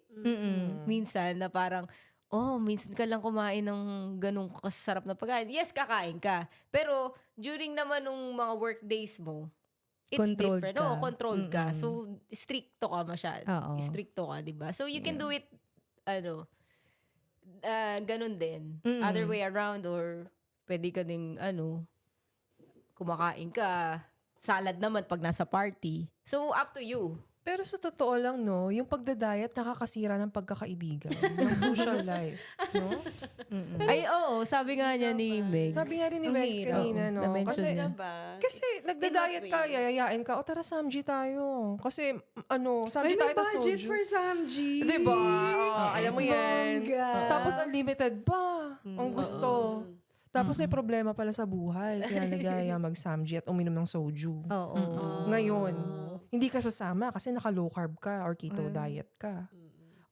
Minsan, na parang, minsan ka lang kumain ng ganung kasarap na pagkain. Yes, kakain ka. Pero, during naman nung mga work days mo, it's Controlled different. ka. Oo, controlled ka. So, stricto ka masyado. Oo. Stricto ka, di ba? So, you can do it, ganun din. Other way around or pwede ka ding, kumakain ka. Salad naman pag nasa party. So, up to you. Pero sa totoo lang, no, yung pagda-diet nakakasira ng pagkakaibigan, ng social life, no? Ay, oo. Sabi nga niya ni Meg. Sabi nga rin ni Ang Megs hirap. kanina, no? Na-mention Kasi, niya. Ba? kasi nagda-diet In ka, what way? yayayain ka, tara Samji tayo. Kasi, Samji Ay, tayo, may tas budget soju. for Samji. Diba? Alam mo yan. Bongga. Tapos unlimited pa. Ang gusto. Tapos may problema pala sa buhay. Kaya nagaya mag-Samji at uminom ng soju. Oo. Ngayon, hindi ka sasama kasi naka-low carb ka or keto diet ka.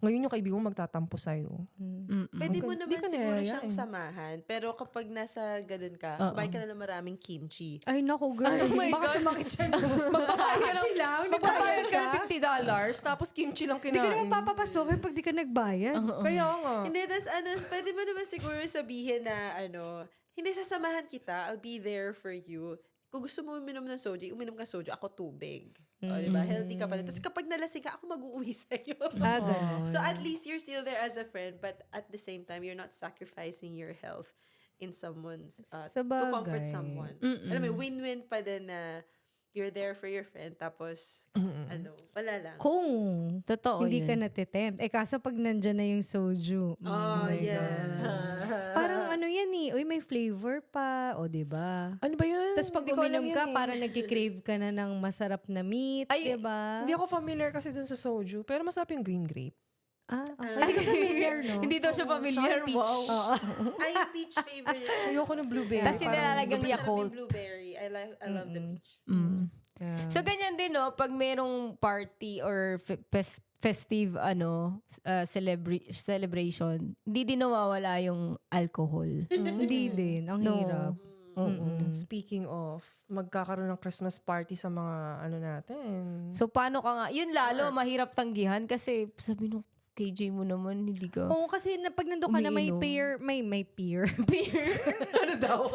Ngayon yung kaibigan mo magtatampo sa'yo. Pwede mo Di naman ka siguro nayayain. siyang samahan. Pero kapag nasa ganun ka, kumain ka na ng maraming kimchi. Ay, naku, girl. Oh my Baka God. sumakit siya. Magbabayad lang. Magbabayad ka ng $50, tapos kimchi lang Hindi ka naman kinain. papapasokin pag di ka nagbayad. Kaya nga. Hindi, pwede mo naman siguro sabihin na, hindi sasamahan kita, I'll be there for you. Kung gusto mo uminom ng soju, uminom ka soju, ako tubig. O, diba? Healthy ka pa rin. Tapos kapag nalasing ka, ako mag-uuwi sa'yo. Ganun. So at least you're still there as a friend, but at the same time, you're not sacrificing your health in someone's, to comfort Sabagay. someone. Alam mo, win-win pa din na you're there for your friend, tapos, wala lang. Kung Totoo hindi yun. ka natitempt. Kaso pag nandyan na yung soju. Oh, yes. Parang ano yan uy, may flavor pa. O, diba? Ano ba yun? Tapos pag Hindi ko alam uminom yan ka, eh. parang nagkikrave ka na ng masarap na meat, Ay, diba? Hindi ako familiar kasi dun sa soju. Pero masarap yung green grape. Hindi ka familiar, no? Hindi daw siya familiar. Tsaka peach. Wow. Ay, peach favorite. Ayoko ng blueberry. Tas Parang- sinalagyan Basta Yakult. may blueberry. I love the peach. Yeah. So ganyan din no, pag merong party or festive celebration, hindi din nawawala yung alcohol. Hindi din. Ang hirap. Speaking of, magkakaroon ng Christmas party sa mga natin. So paano ka nga, yun lalo mahirap tanggihan kasi sabi nung KJ mo naman hindi ka Oo, kasi pag nandun ka na may Umiinom. peer, may peer. beer. Ano daw?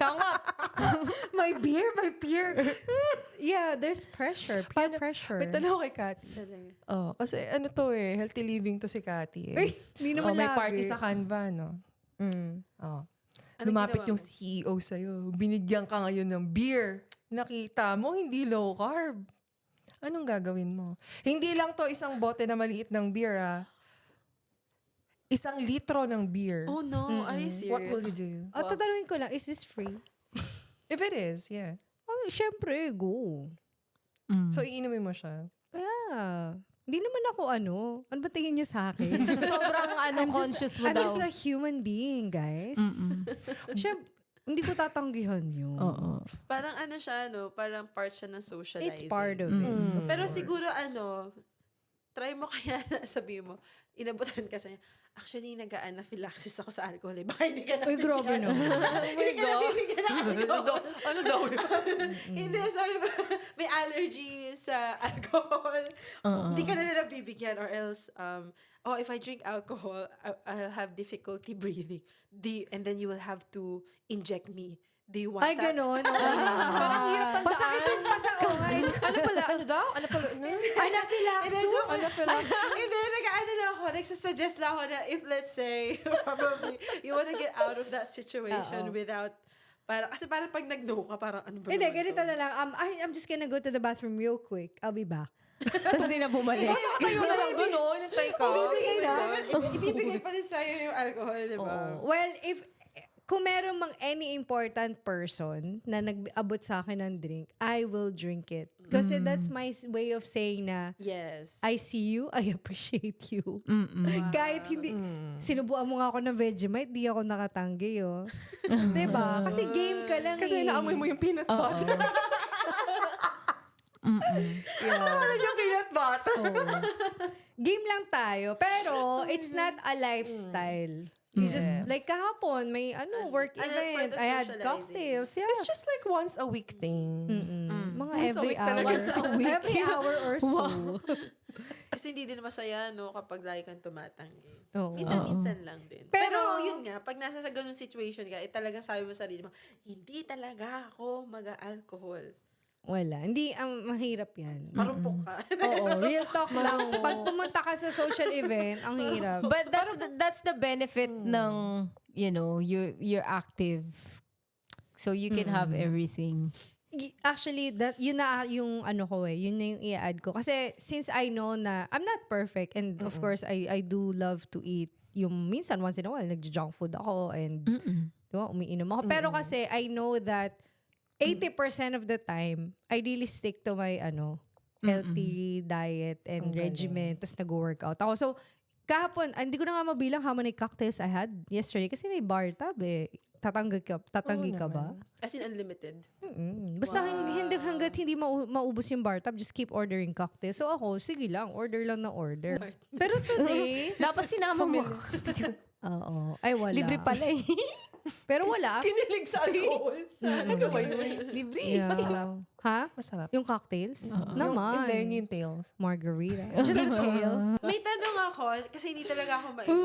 Kangap. may beer, may peer. Yeah, there's pressure. Peer pressure. May tanong kay Cathy. Oh, kasi healthy living to si Cathy eh. Uy, hindi naman may lagi. party sa Canva, no? Oh. Anong Lumapit ginawa yung mo? CEO sa'yo. Binigyan ka ngayon ng beer. Nakita mo, hindi low carb. Anong gagawin mo? Hindi lang to isang bote na maliit ng beer, ah. 1 litro ng beer. Oh no, are you serious? What will you do? Tatanungin ko lang, is this free? If it is, yeah. Oh, syempre, go. So, iinumin mo siya. Yeah. Hindi naman ako ano ba tingin niyo sa akin? So, sobrang conscious mo I'm daw. just a human being, guys. Syempre, hindi ko tatanggihan yun. Oo. Parang siya, parang part siya ng socializing. It's part of it. Pero siguro try mo kaya na sabihin mo, inabutan ka sa niya, actually, nag-anaphylaxis ako sa alcohol. Baka hindi ka Uy, grabe no. Hindi ka nabibigyan ng alcohol. Ano daw? Hindi, sorry. May allergy sa alcohol. Hindi ka na nila bibigyan or else, if I drink alcohol, I'll have difficulty breathing. And then you will have to inject me. Do you want Ay, that? ganon. Parang hirap tandaan. Masakit yung pasaway. Ano pala? Ano daw? Ano pala? Anaphylaxis. And then, lang ako, nagsasuggest lang ako na if let's say, probably, you wanna get out of that situation without, kasi parang pag nag-no ka, parang ano ba Hindi, naman ganito to? na lang. I'm just gonna go to the bathroom real quick. I'll be back. Tapos di na bumalik. Kayo na lang doon, oh. Inantay ka. Ibibigay pa rin sa'yo yung alcohol, di ba? Well, kung meron mang any important person na nag-abot sa akin ng drink, I will drink it. Kasi that's my way of saying na, Yes. I see you, I appreciate you. Kahit hindi, sinubuan mo nga ako ng Vegemite, di ako nakatanggi, oh. Diba? Kasi game ka lang Kasi naamoy mo yung peanut butter. Ano yung peanut butter? Game lang tayo. Pero, it's not a lifestyle. You just, like kahapon, may work part event. of I had socializing. cocktails. Yeah. It's just like once a week thing. Mga Once a every week hour. talaga. Once a week. Every hour or so. Kasi hindi din masaya, kapag lagi kang tumatanggi. Oo. Minsan-minsan lang din. Pero- Pero, yun nga, pag nasa sa ganun situation ka, talagang sabi mo sa sarili mo, hindi talaga ako mag-alcohol. Wala. Hindi, mahirap yan. Marupok ka. Oo, real talk lang. Pag pumunta ka sa social event, ang hirap. But that's the benefit ng, you're active. So you can have everything. Actually, yun na yung yun na yung i-add ko. Kasi since I know na I'm not perfect and of course, I do love to eat yung minsan once in a while, nag-junk food ako and diba, umiinom ako. Pero kasi I know that 80% of the time, I really stick to my healthy diet and regimen. Tapos nag-workout ako. So, kahapon, hindi ko na nga mabilang how many cocktails I had yesterday kasi may bar tab eh. Tatanggi ka ba? As in unlimited. Basta hanggat hindi maubos yung bar tab, just keep ordering cocktail. So ako, sige lang, order lang na order. Pero today, Dapat sinama mo. oo. Ay, wala. Libre pala eh. Pero wala. Kinilig sa alcohol. Ano ba yun? Libre. Yeah. Ha? Masarap. Yung cocktails? Naman. Hindi, yung tails. Margarita. Just a tail. May tanong ako, kasi hindi talaga ako mainom.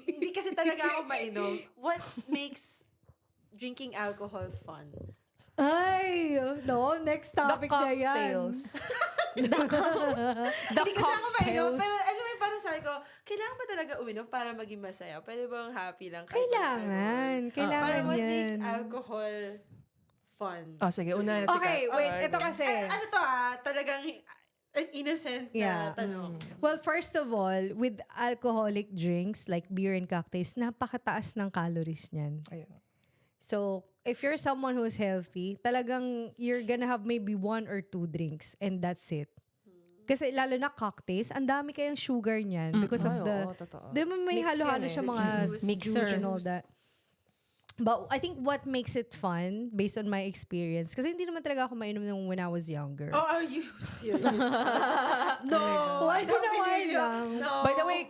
Hindi kasi talaga ako mainom. What makes drinking alcohol fun? Ay, no, next topic na yan. Hindi kasi ako mainom, pero alam mo, parang sabi ko, kailangan ba talaga uminom para maging masaya? Pwede bang happy lang? kahit Kailangan. walang alcohol? Kailangan Parang what makes yan. alcohol fun? Oh, sige, una na si Okay, Kat. wait. Okay, Ito go. kasi. Ano to talagang innocent na Yeah. tanong. Well, first of all, with alcoholic drinks like beer and cocktails, napakataas ng calories niyan. Ayun. So, if you're someone who's healthy, talagang you're gonna have maybe 1 or 2 drinks and that's it. Kasi lalo na cocktails, ang dami kayang sugar niyan because of Ay, the... oo, totoo. Di ba may Mixed halo-halo yan eh. siya The mga juice. mixer and all that. But I think what makes it fun, based on my experience, kasi hindi naman talaga ako mainom nung when I was younger. Oh, are you serious? No! Once I in don't a while believe you. lang. No.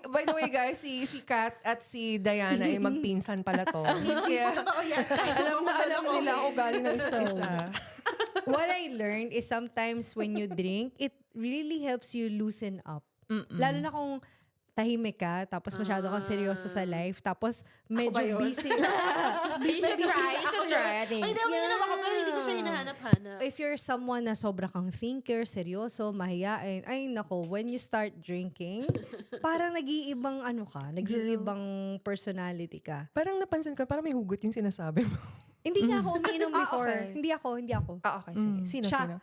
By the way guys, si Kat at si Diana ay magpinsan pala to. Kaya Totoo yan. alam nila ako galing ng isa. What I learned is sometimes when you drink, it really helps you loosen up. Lalo na kung tahimik ka, tapos masyado kang seryoso sa life, tapos medyo yun? busy. You should try. You should try. I think. Ay, hindi, yeah. ako, pero hindi ko siya hinahanap-hanap. If you're someone na sobra kang thinker, seryoso, mahiyain, ay nako, when you start drinking, parang nag-iibang nag-iibang personality ka. Parang napansin ko, parang may hugot yung sinasabi mo. Hindi nga ako umiinom before. okay. Hindi ako. Ah, okay, sige. Sino? Siya.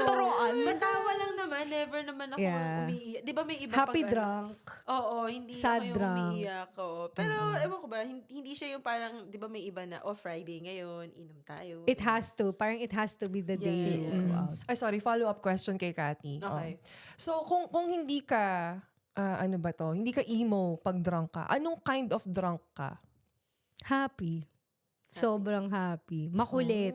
Turuan. Matawa lang naman, never naman ako Yeah. umiiyak. Di ba may iba Happy pag drunk. Oo, hindi Sad ako yung drunk. umiiyak. Oo. Pero ewan ko ba, hindi siya yung parang, di ba may iba na, Friday ngayon, inom tayo. It has to. Parang it has to be the day you go out. Ay, sorry. Follow-up question kay Cathy. Okay. So, kung hindi ka, ano ba to? Hindi ka emo pag drunk ka. Anong kind of drunk ka? Happy. Sobrang happy. Makulit.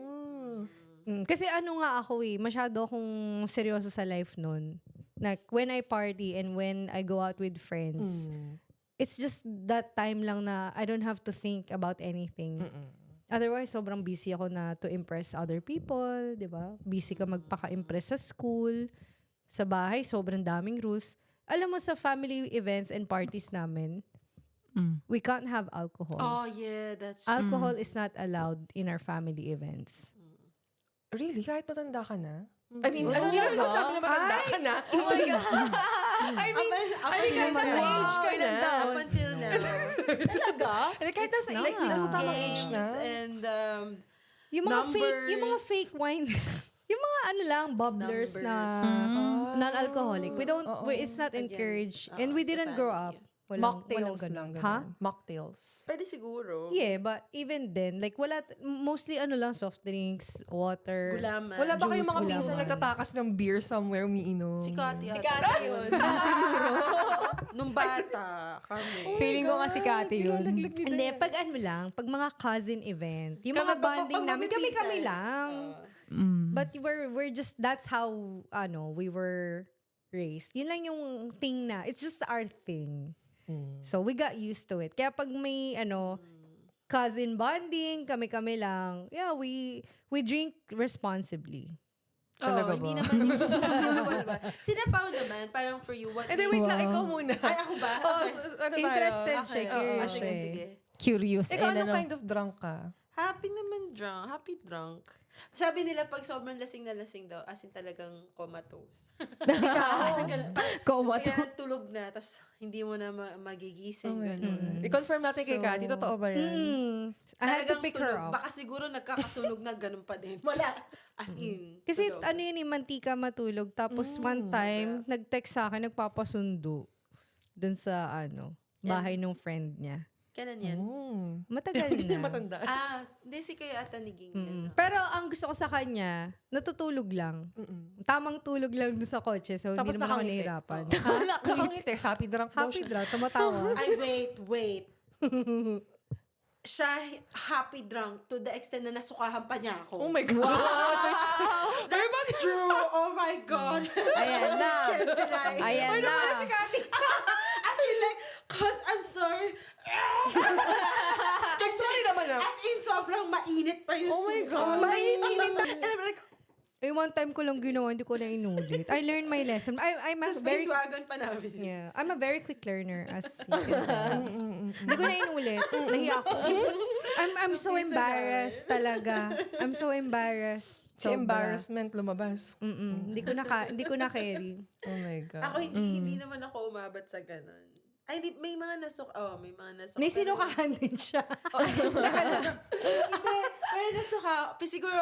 Kasi nga ako masyado akong seryoso sa life nun. Like, when I party and when I go out with friends, it's just that time lang na I don't have to think about anything. Otherwise, sobrang busy ako na to impress other people, di ba? Busy ka magpaka-impress sa school, sa bahay, sobrang daming rules. Alam mo, sa family events and parties namin, we can't have alcohol. Oh, yeah, that's Alcohol is not allowed in our family events. Really? Kahit matanda ka na? I mean, hindi naman sasabi na matanda ka na. Oh my God. I mean, kahit nasa age ka na. Up until now. Talaga? Kahit nasa age, nasa tamang age na. Games and Yung mga numbers. fake wine. Yung mga bubblers na non-alcoholic. It's not encouraged. And we sa didn't grow up. family. Mocktails ganun. lang. Ha? Ganun. Mocktails. Pwede siguro. Yeah, but even then, like mostly lang, soft drinks, water. Gulaman. Wala ba kayong Juice, mga minsan gulaman. nagtatakas ng beer somewhere umiinom? Si Cathy Si ata. Cathy yun. Nung bata kami. Feeling ko nga si Cathy yun. Hindi, pag pag mga cousin event, yung Kami mga pa- bonding pag namin, kami magpipinsan. lang. But we're just, that's how, we were raised. Yun lang yung thing na, it's just our thing. So we got used to it. Kaya pag may, cousin bonding, kami-kami lang, yeah, we drink responsibly. Talaga hindi ba? naman yung bawal ba? Sinapaw naman, parang for you, what Eh, di, wait lang, ikaw muna. Ay, ako ba? Oh, Okay. so, ano tayo? Interested siya, Okay, curious sige, siya eh. sige. Curious. Ikaw, and anong kind of drunk ka? Happy naman drunk. Happy drunk. Sabi nila pag sobrang lasing na lasing daw, as in talagang comatose. As in, Comatose. Kaya tulog na, tas hindi mo na magigising. ganun. I-confirm natin kay Cathy, totoo ba yan? I had to Talagang pick her tulog. up. Baka siguro nagkakasunog na ganun pa din. Wala. As in. Kasi tulog. mantika matulog. Tapos one time, nag-text sa akin, nagpapasundo dun sa bahay ng friend niya. Kailan yan? Matagal Hindi na. matanda. Hindi si kaya ata ni Ging yan. Pero ang gusto ko sa kanya, natutulog lang. Tamang tulog lang dun sa kotse. So Tapos hindi naman ako nakangiti. nahihirapan. Nakangiti, happy drunk daw Happy siya. draw, tumatawa. Ay, wait. siya happy drunk to the extent na nasukahan pa niya ako. Oh my God. That's true. Oh my God. Ayan na. Ayan na. Si Kati. As in like, cause I'm sorry. Sorry naman ah. As in, sobrang mainit pa yung Oh my suka. God. Mainit. And I'm like, One time ko lang ginawa, hindi ko na inulit. I learned my lesson. I'm a sa very... space wagon pa namin. Yeah. I'm a very quick learner, as you can tell. Hindi ko na inulit. Nahiya ako. I'm so embarrassed talaga. I'm so embarrassed. Si embarrassment lumabas. Hindi ko na carry. Oh my God. Ako hindi naman ako umabot sa ganun. Ay, hindi, may mga may mga nasuka. May sinukahan din siya. Hindi, pero nasuka. Siguro,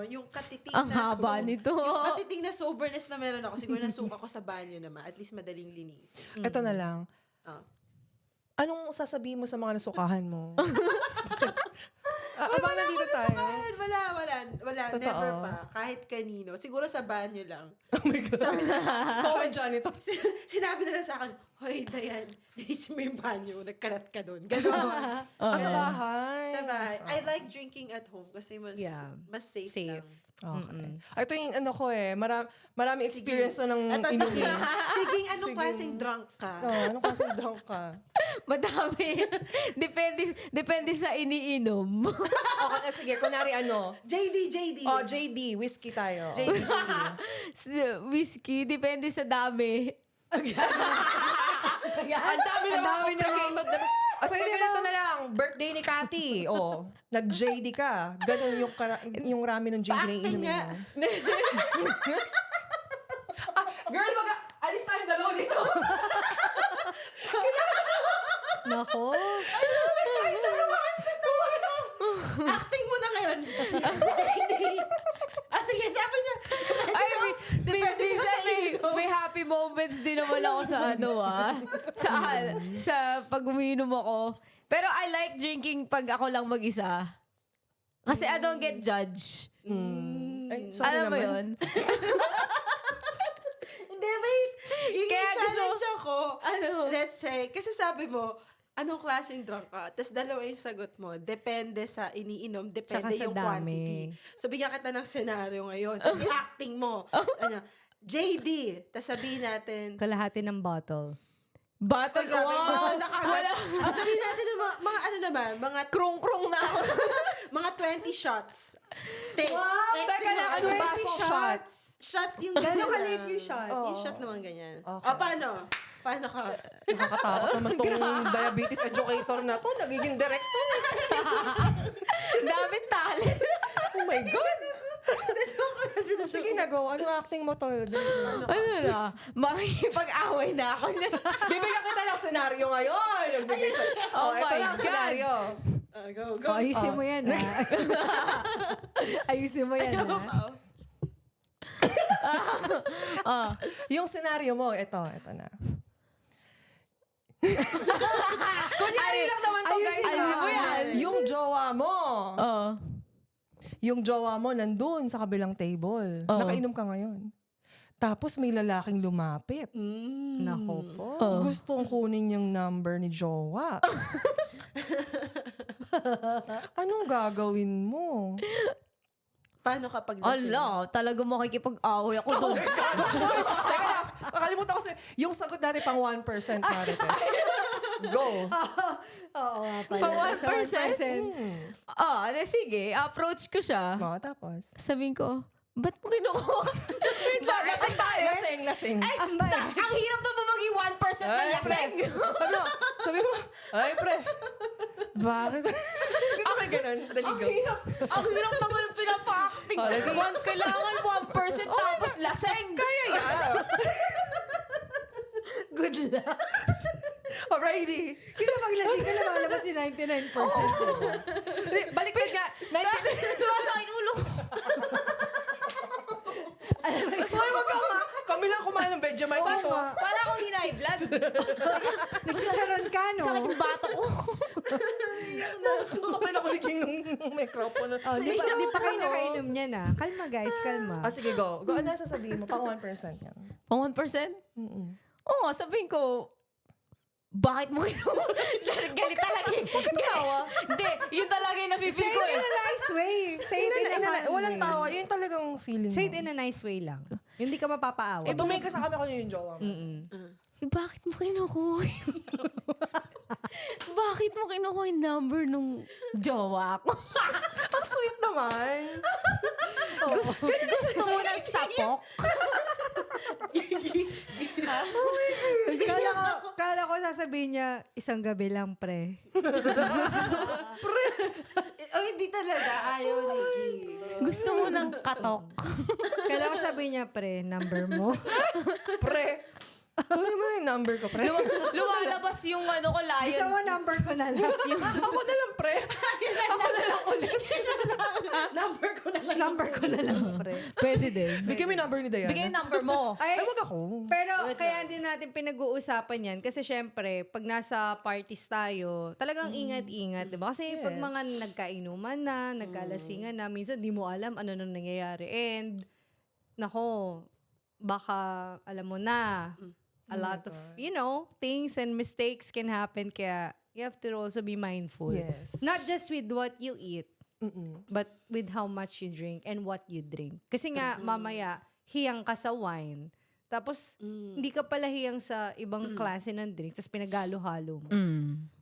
yung katiting Ang na... haba nito. Yung katiting na soberness na meron ako, siguro nasuka ko sa banyo naman. At least madaling linis. Ito na lang. Ah. Anong sasabihin mo sa mga nasukahan mo? Abang nandito tayo. Wala. Totoo. Never pa. Kahit kanino. Siguro sa banyo lang. Oh my God. Comment dyan ito. Sinabi nila sa akin, hoy, Dayan, linisin mo yung banyo. Nagkarat ka doon. Ganon. Sa bahay. Sa bahay. I like drinking at home kasi mas safe, Safe. lang. Okay. Ito yung marami experience na ng Ito, inumin. sige, anong klaseng drunk ka? Anong kasi drunk ka? Madami. Depende sa iniinom. Okay, sige. Kunwari JD. Oh, JD. Whiskey tayo. JD whiskey. Whiskey, depende sa dami. Ang dami naman complicated. Sige, ganito na lang. Birthday ni Cathy. Oh, nag-JD ka. Ganun yung rami ng JD na Pa-acting inumin nga. mo. Girl, alis tayo dalawa dito. Nako. Acting mo na ngayon. JD. Sige, sabi niya. Ay, may happy moments din naman ako sa sa pag umiinom ako. Pero I like drinking pag ako lang mag-isa. Kasi I don't get judged. Ay, sorry Alam mo naman. yun? Hindi, wait. Yung Kaya challenge ako. Ano? Let's say, kasi sabi mo, anong klaseng drunk ka? Tapos dalawa yung sagot mo. Depende sa iniinom. Depende Tsaka sa yung dami. quantity. So, bigyan kita ng senaryo ngayon. Tapos i-acting mo. JD. Tapos sabihin natin, Kalahati ng bottle. Battle ko. wala. Sabihin natin ng mga Krung-krung na ako. mga 20 shots. Take. Teka lang, anong baso shots? Shot yung Gano'ng ganyan. kaliit yung shot? Yung shot naman ganyan. Okay. O, paano? Paano ka? Nakakatakot naman tong diabetes educator na to. Nagiging director. Daming talent. Oh my God. Sige na, go. Anong acting mo, tol? Ano na? Makikipag-away na ako. Bibigyan kita ng senaryo ngayon. Nagbigay siya. Oh ito my na ang God. senaryo. Go. Ayusin mo yan, ha? Ayusin mo yan, ha? Yung senaryo mo, ito na. Kunyari lang naman to, guys. ayusin mo yan. Yung jowa mo. Oo. Yung jowa mo nandun sa kabilang table. Oo. Nakainom ka ngayon. Tapos may lalaking lumapit. Nako po. Gustong kunin yung number ni jowa. Anong gagawin mo? Paano kapag lasing? Ala, talaga makikipag-away ako doon. Teka lang, nakalimutan ko yung sagot natin pang 1% Marites. Go. Oo nga pala. Pang 1%? 1%. Sige. Approach ko siya. Tapos? Sabihin ko, ba't mo kinukuha? Lasing tayo. Lasing. Ang hirap na maging 1% na lasing. Sabi mo, ay pre. Bakit? Gusto ko ganun. Daligaw. Ang hirap naman pinapa-acting. Kailangan 1% tapos lasing. Kaya yan. Good luck. Alrighty. Kaya maglasing ka lumalabas si 99%. Baliktad nga. Sumasakit ulo ko. Hoy, wag ka nga. Kami lang kumain ng Vegemite dito. Para akong hinay blood. Nagchicharon ka, no? Sakit yung bato ko. Suntok din ako liging ng microphone. Oh, di pa kayo nakainom niyan, ah. Kalma, guys. Kalma. Sige, go. Go, ano sasabihin mo? Pang 1% yan. Pang 1%? Oo, sabihin ko, bakit mo kinuha? Galit talaga. Bakit tawa? Hindi, yun talaga yung nafe-feel Say ko it eh. in a nice way. Say it in a fun Walang way. tawa. Yun talagang feeling Say it mo. in a nice way lang. Hindi ka mapapaawa. Ito may kasama ko yung jowa mo. Bakit mo kinukuha Bakit mo kinukuha yung number nung jowa ko? Ang sweet naman. Gusto mo ng sapok? Kala ko sasabihin niya, isang gabi lang, pre. Oh, hindi talaga. Ayaw, Nikki. Gusto mo ng katok? Kala ko sabihin niya, pre, number mo. Pre. Kunin mo na yung number ko, pre. Lumalabas yung ano ko, Gusto lion. mo number ko na lang. Ako na lang, pre. Ako na lang ulit. Number ko na lang. number ko na lang, pre. Pwede din. Bigyan mo yung number ni Diana. Bigay yung number mo. Ay, wag ako. Pero kaya din natin pinag-uusapan yan kasi syempre, pag nasa parties tayo, talagang ingat-ingat, di ba? Kasi pag mga nagkainuman na, nagkalasingan na, minsan di mo alam ano nang nangyayari. And, nako, baka alam mo na, a lot of, things and mistakes can happen. Kaya, you have to also be mindful. Yes. Not just with what you eat, but with how much you drink and what you drink. Kasi nga, mamaya, hiyang ka sa wine. Tapos, hindi ka pala hiyang sa ibang klase ng drinks. Tapos, pinagalo-halo mo.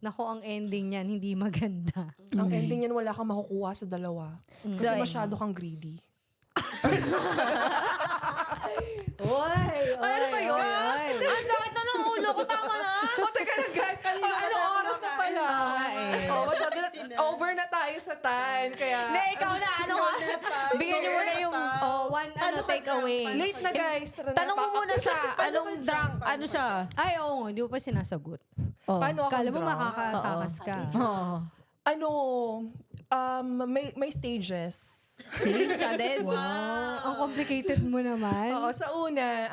Nako, ang ending niyan, hindi maganda. Ang ending yan, wala kang makukuha sa dalawa. Kasi So, masyado kang greedy. Oy! Ano ba yun? Ang sakit na ng ulo ko, tama na. O, teka na, guys. Anong oras na pala? Masyado na, over na tayo sa time. Kaya, Hindi, ikaw na, ano ka? Bigyan niyo muna yung... One take away. late na, guys. Tara na. Tanong mo muna siya, anong drunk, ano siya? Ay, oo, hindi mo pa sinasagot. Oh. Paano ako Kala mo drunk? makakatakas ka. Oh. Ano, may stages. See, siya din. Ang complicated mo naman. Oo, sa una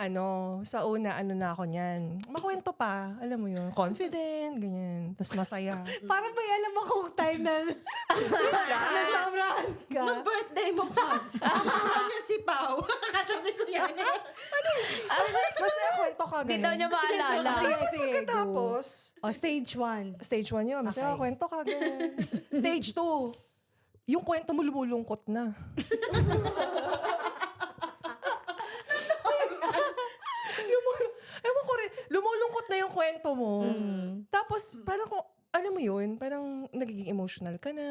na ako niyan. Makwento pa, alam mo yun, confident, ganyan, tapos masaya. Parang may alam akong time na nasobrahan ka. Nung birthday mo kasi. Ang niya si Pao. Katabi ko yan eh. Masaya kwento ka, Hindi ganyan. daw niya maalala. Sige, go. Tapos, Stage 1. stage 1 yun, masaya kwento ka, ganyan. Stage 2, yung kwento mo lumulungkot na. Ewan ko rin, lumulungkot na yung kwento mo. Tapos, parang kung, alam mo yun, parang nagiging emotional ka na.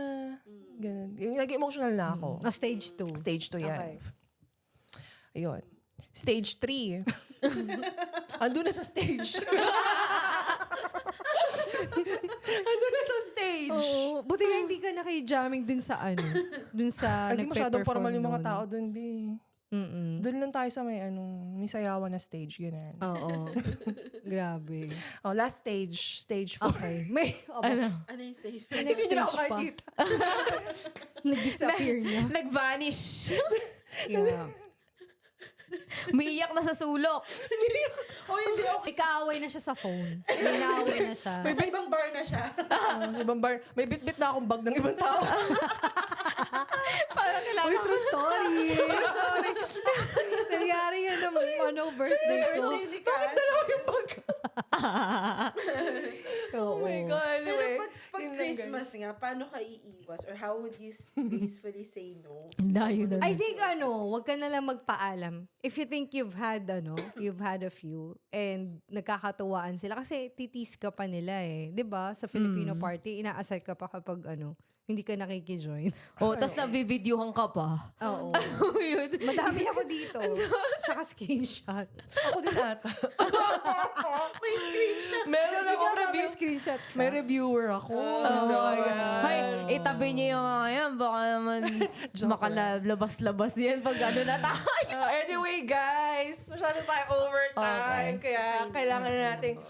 Ganun. Naging emotional na ako. Stage 2. Stage 2 yan. Okay. Ayun. Stage 3. Andun na sa stage. Andun na sa stage. Oo. Buti nga hindi ka nakijamming dun sa dun sa Ay, di masyadong nagpe-perform formal yung mga nun. tao dun, B. Doon lang tayo sa may sayawan na stage, ganun. Oo. Grabe. Oh, last stage. Stage 4. Okay. May, Ano yung stage? next Hindi na ako stage pa. makikita. Nag-disappear niya. Nag-vanish. Yeah. Umiiyak na sa sulok. Oh, hindi ako. Ikaaway na siya sa phone. May naaway na siya. Sa ibang bar na siya. Sa ibang bar, may bit-bit na akong bag ng ibang tao. Parang kailangan. Uy, true story. Nangyari yan ng birthday ko. Bakit dalawa yung bag? Oo. Oh my God. Pero Anyway, pag yun lang, Christmas nga, paano ka iiwas? Or how would you gracefully say no? Layo na. I think wag ka na lang magpaalam. If you think you've had a few and nagkakatuwaan sila kasi titis ka pa nila eh. 'Di ba? Sa Filipino party, inaasar ka pa kapag hindi ka nakikijoin. Oh, tapos nabivideohan ka pa. Oo. Yun. Madami ako dito. Tsaka screenshot. Ako din ata. May screenshot. Meron ako May review. screenshot ka. May reviewer ako. Hay, itabi niyo yung mga yan. Baka naman makalabas-labas yan pag ano na tayo. Anyway, guys, masyado tayo overtime. Kaya kailangan na natin.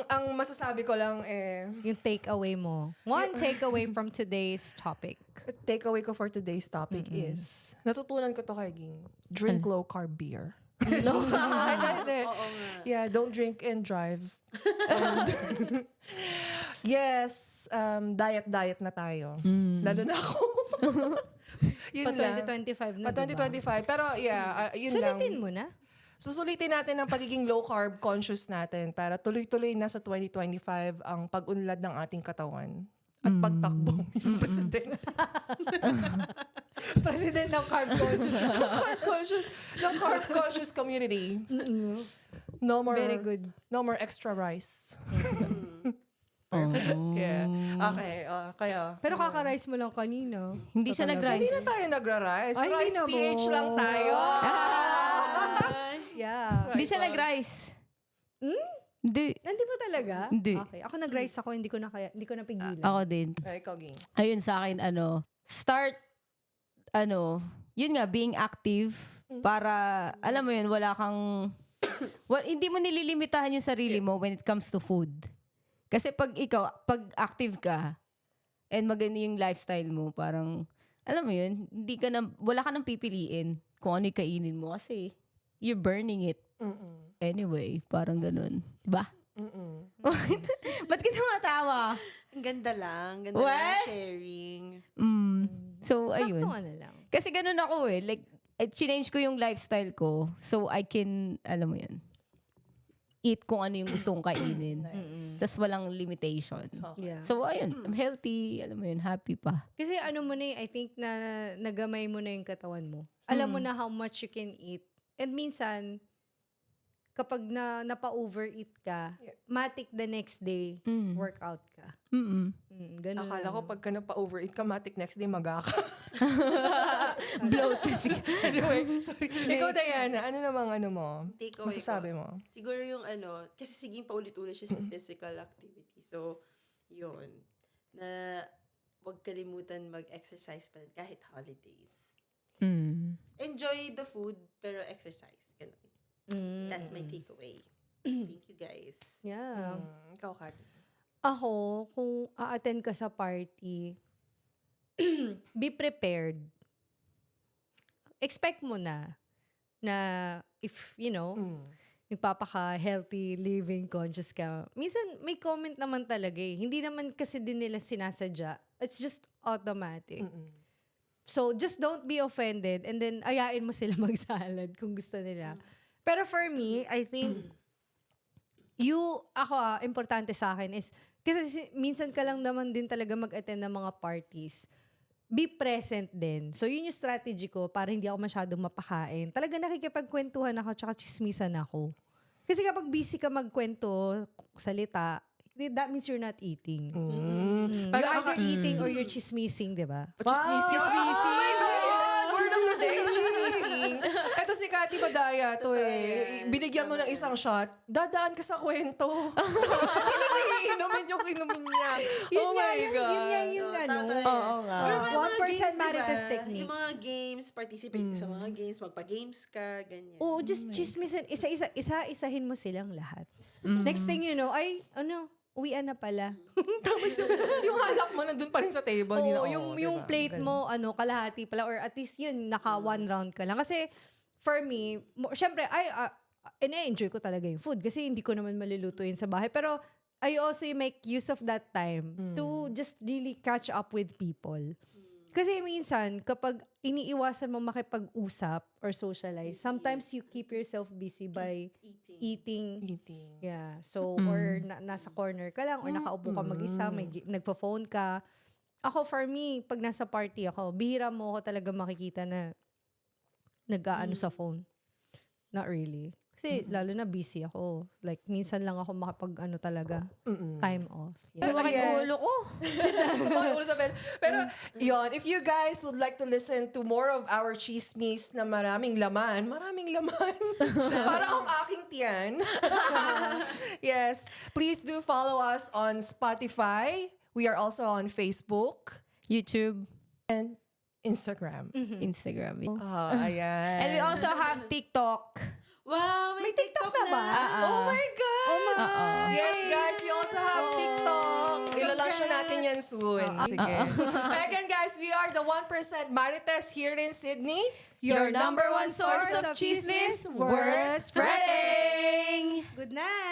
Ang masasabi ko lang Yung takeaway mo. One takeaway from today's topic. takeaway ko for today's topic is, natutunan ko to kay Ging, drink low-carb beer. Hindi. Yeah, don't drink and drive. And yes, diet na tayo. Lalo na ako. Yun Pa lang. 2025 na, Pa 2025. Pero yeah, yun lang. Sulitin mo na. Susulitin natin ang pagiging low-carb conscious natin para tuloy-tuloy na sa 2025 ang pag-unlad ng ating katawan at pagtakbo ng presidente. President ng carb conscious. Carb conscious community. No more, Very good. no more extra rice. Yeah. Okay, kaya. Pero kaka-rice mo lang kanina. Hindi siya Hindi nag-rice. na tayo nagra-rice. Ay, hindi Rice na PH mo. lang tayo. Yeah. Hindi siya nag-rice. Hindi. Hindi po talaga? Hindi. Okay. Ako nag-rice ako, hindi ko napigilan. Ako din. Ay, ikaw, Ging. Ayun sa akin, start, yun nga, being active para, alam mo yun, wala kang, hindi mo nililimitahan yung sarili mo when it comes to food. Kasi pag active ka, and maganda yung lifestyle mo, parang, alam mo yun, wala ka nang pipiliin kung ano yung kainin mo kasi you're burning it. Anyway, parang ganun. Diba? Ba't ka tumatawa? Ang ganda lang. Ganda What? lang sharing. So, Sakto ayun. nga na lang. Kasi ganun ako eh. Like, change ko yung lifestyle ko so I can, alam mo yun, eat kung ano yung gusto kong kainin. Tapos walang limitation. Yeah. So, ayun. I'm healthy. Alam mo yun, happy pa. Kasi ano mo na I think na nagamay mo na yung katawan mo. Alam mo na how much you can eat. And minsan, kapag napa-overeat ka, matik the next day, workout ka. Ganun Akala lang. ko pagka napa-overeat ka, matik next day magaka. Bloated. Anyway, sorry. Ikaw, Diana, ano namang mo? Takeaway Masasabi ko. mo? Siguro yung kasi siging paulit-ulit siya sa physical activity. So, yun. Na huwag kalimutan mag-exercise pa rin kahit holidays. Enjoy the food, pero exercise. Ganun. That's my takeaway. Thank you, guys. Yeah. Ikaw, Kat. Ako, kung a-attend ka sa party, be prepared. Expect mo na if, nagpapaka-healthy living conscious ka, minsan may comment naman talaga eh. Hindi naman kasi din nila sinasadya. It's just automatic. So, just don't be offended and then ayain mo sila magsalad kung gusto nila. Pero for me, I think, importante sa akin is, kasi minsan ka lang naman din talaga mag-attend ng mga parties. Be present din. So, yun yung strategy ko para hindi ako masyadong mapakain. Talaga nakikipagkwentuhan ako tsaka chismisan ako. Kasi kapag busy ka magkwento, salita, that means you're not eating. You're either eating or you're chismising, di ba? Chismising. Oh my God! Word of the day is chismising. Ito si Cathy Badaya to eh. Binigyan mo ng isang shot, dadaan ka sa kwento. Tapos hindi na iinumin yung inumin niya. Yun Oh nga, my God. yun nga yung Oo nga. Or may 1% mga games, Marites diba? technique. Yung mga games, participate ka sa mga games, magpa-games ka, ganyan. Oo, just chismisan. Isa-isahin mo silang lahat. Next thing you know, uwian na pala. Tapos yung halak mo nandun pa rin sa table. Hindi na, Oo, yung diba? plate mo, kalahati pala. Or at least yun, naka one round ka lang. Kasi, for me, syempre, ina-enjoy ko talaga yung food. Kasi hindi ko naman maluluto yun sa bahay. Pero, I also make use of that time to just really catch up with people. Kasi minsan, kapag iniiwasan mo makipag-usap or socialize, sometimes you keep yourself busy by eating. Yeah. So, or nasa corner ka lang, or nakaupo ka mag-isa, nagpo-phone ka. Ako, for me, pag nasa party ako, bihira mo ako talaga makikita na nag-aano sa phone. Not really. Kasi lalo na busy ako. Like, minsan lang ako makapag-ano talaga. Time off. Yeah. So, bakit ulo ko? Pero, yun, if you guys would like to listen to more of our chismis na maraming laman. Para ang aking tiyan. Yes. Please do follow us on Spotify. We are also on Facebook YouTube, and Instagram. Instagram. Ayan. And we also have TikTok. Wow, may TikTok na ba? Oh my God! Oh my Yes, guys, we also have TikTok. Ilalunch na natin yan soon. Sige. Again, guys, we are the 1% Marites here in Sydney. Your number one source of chismis, word spreading. Good night!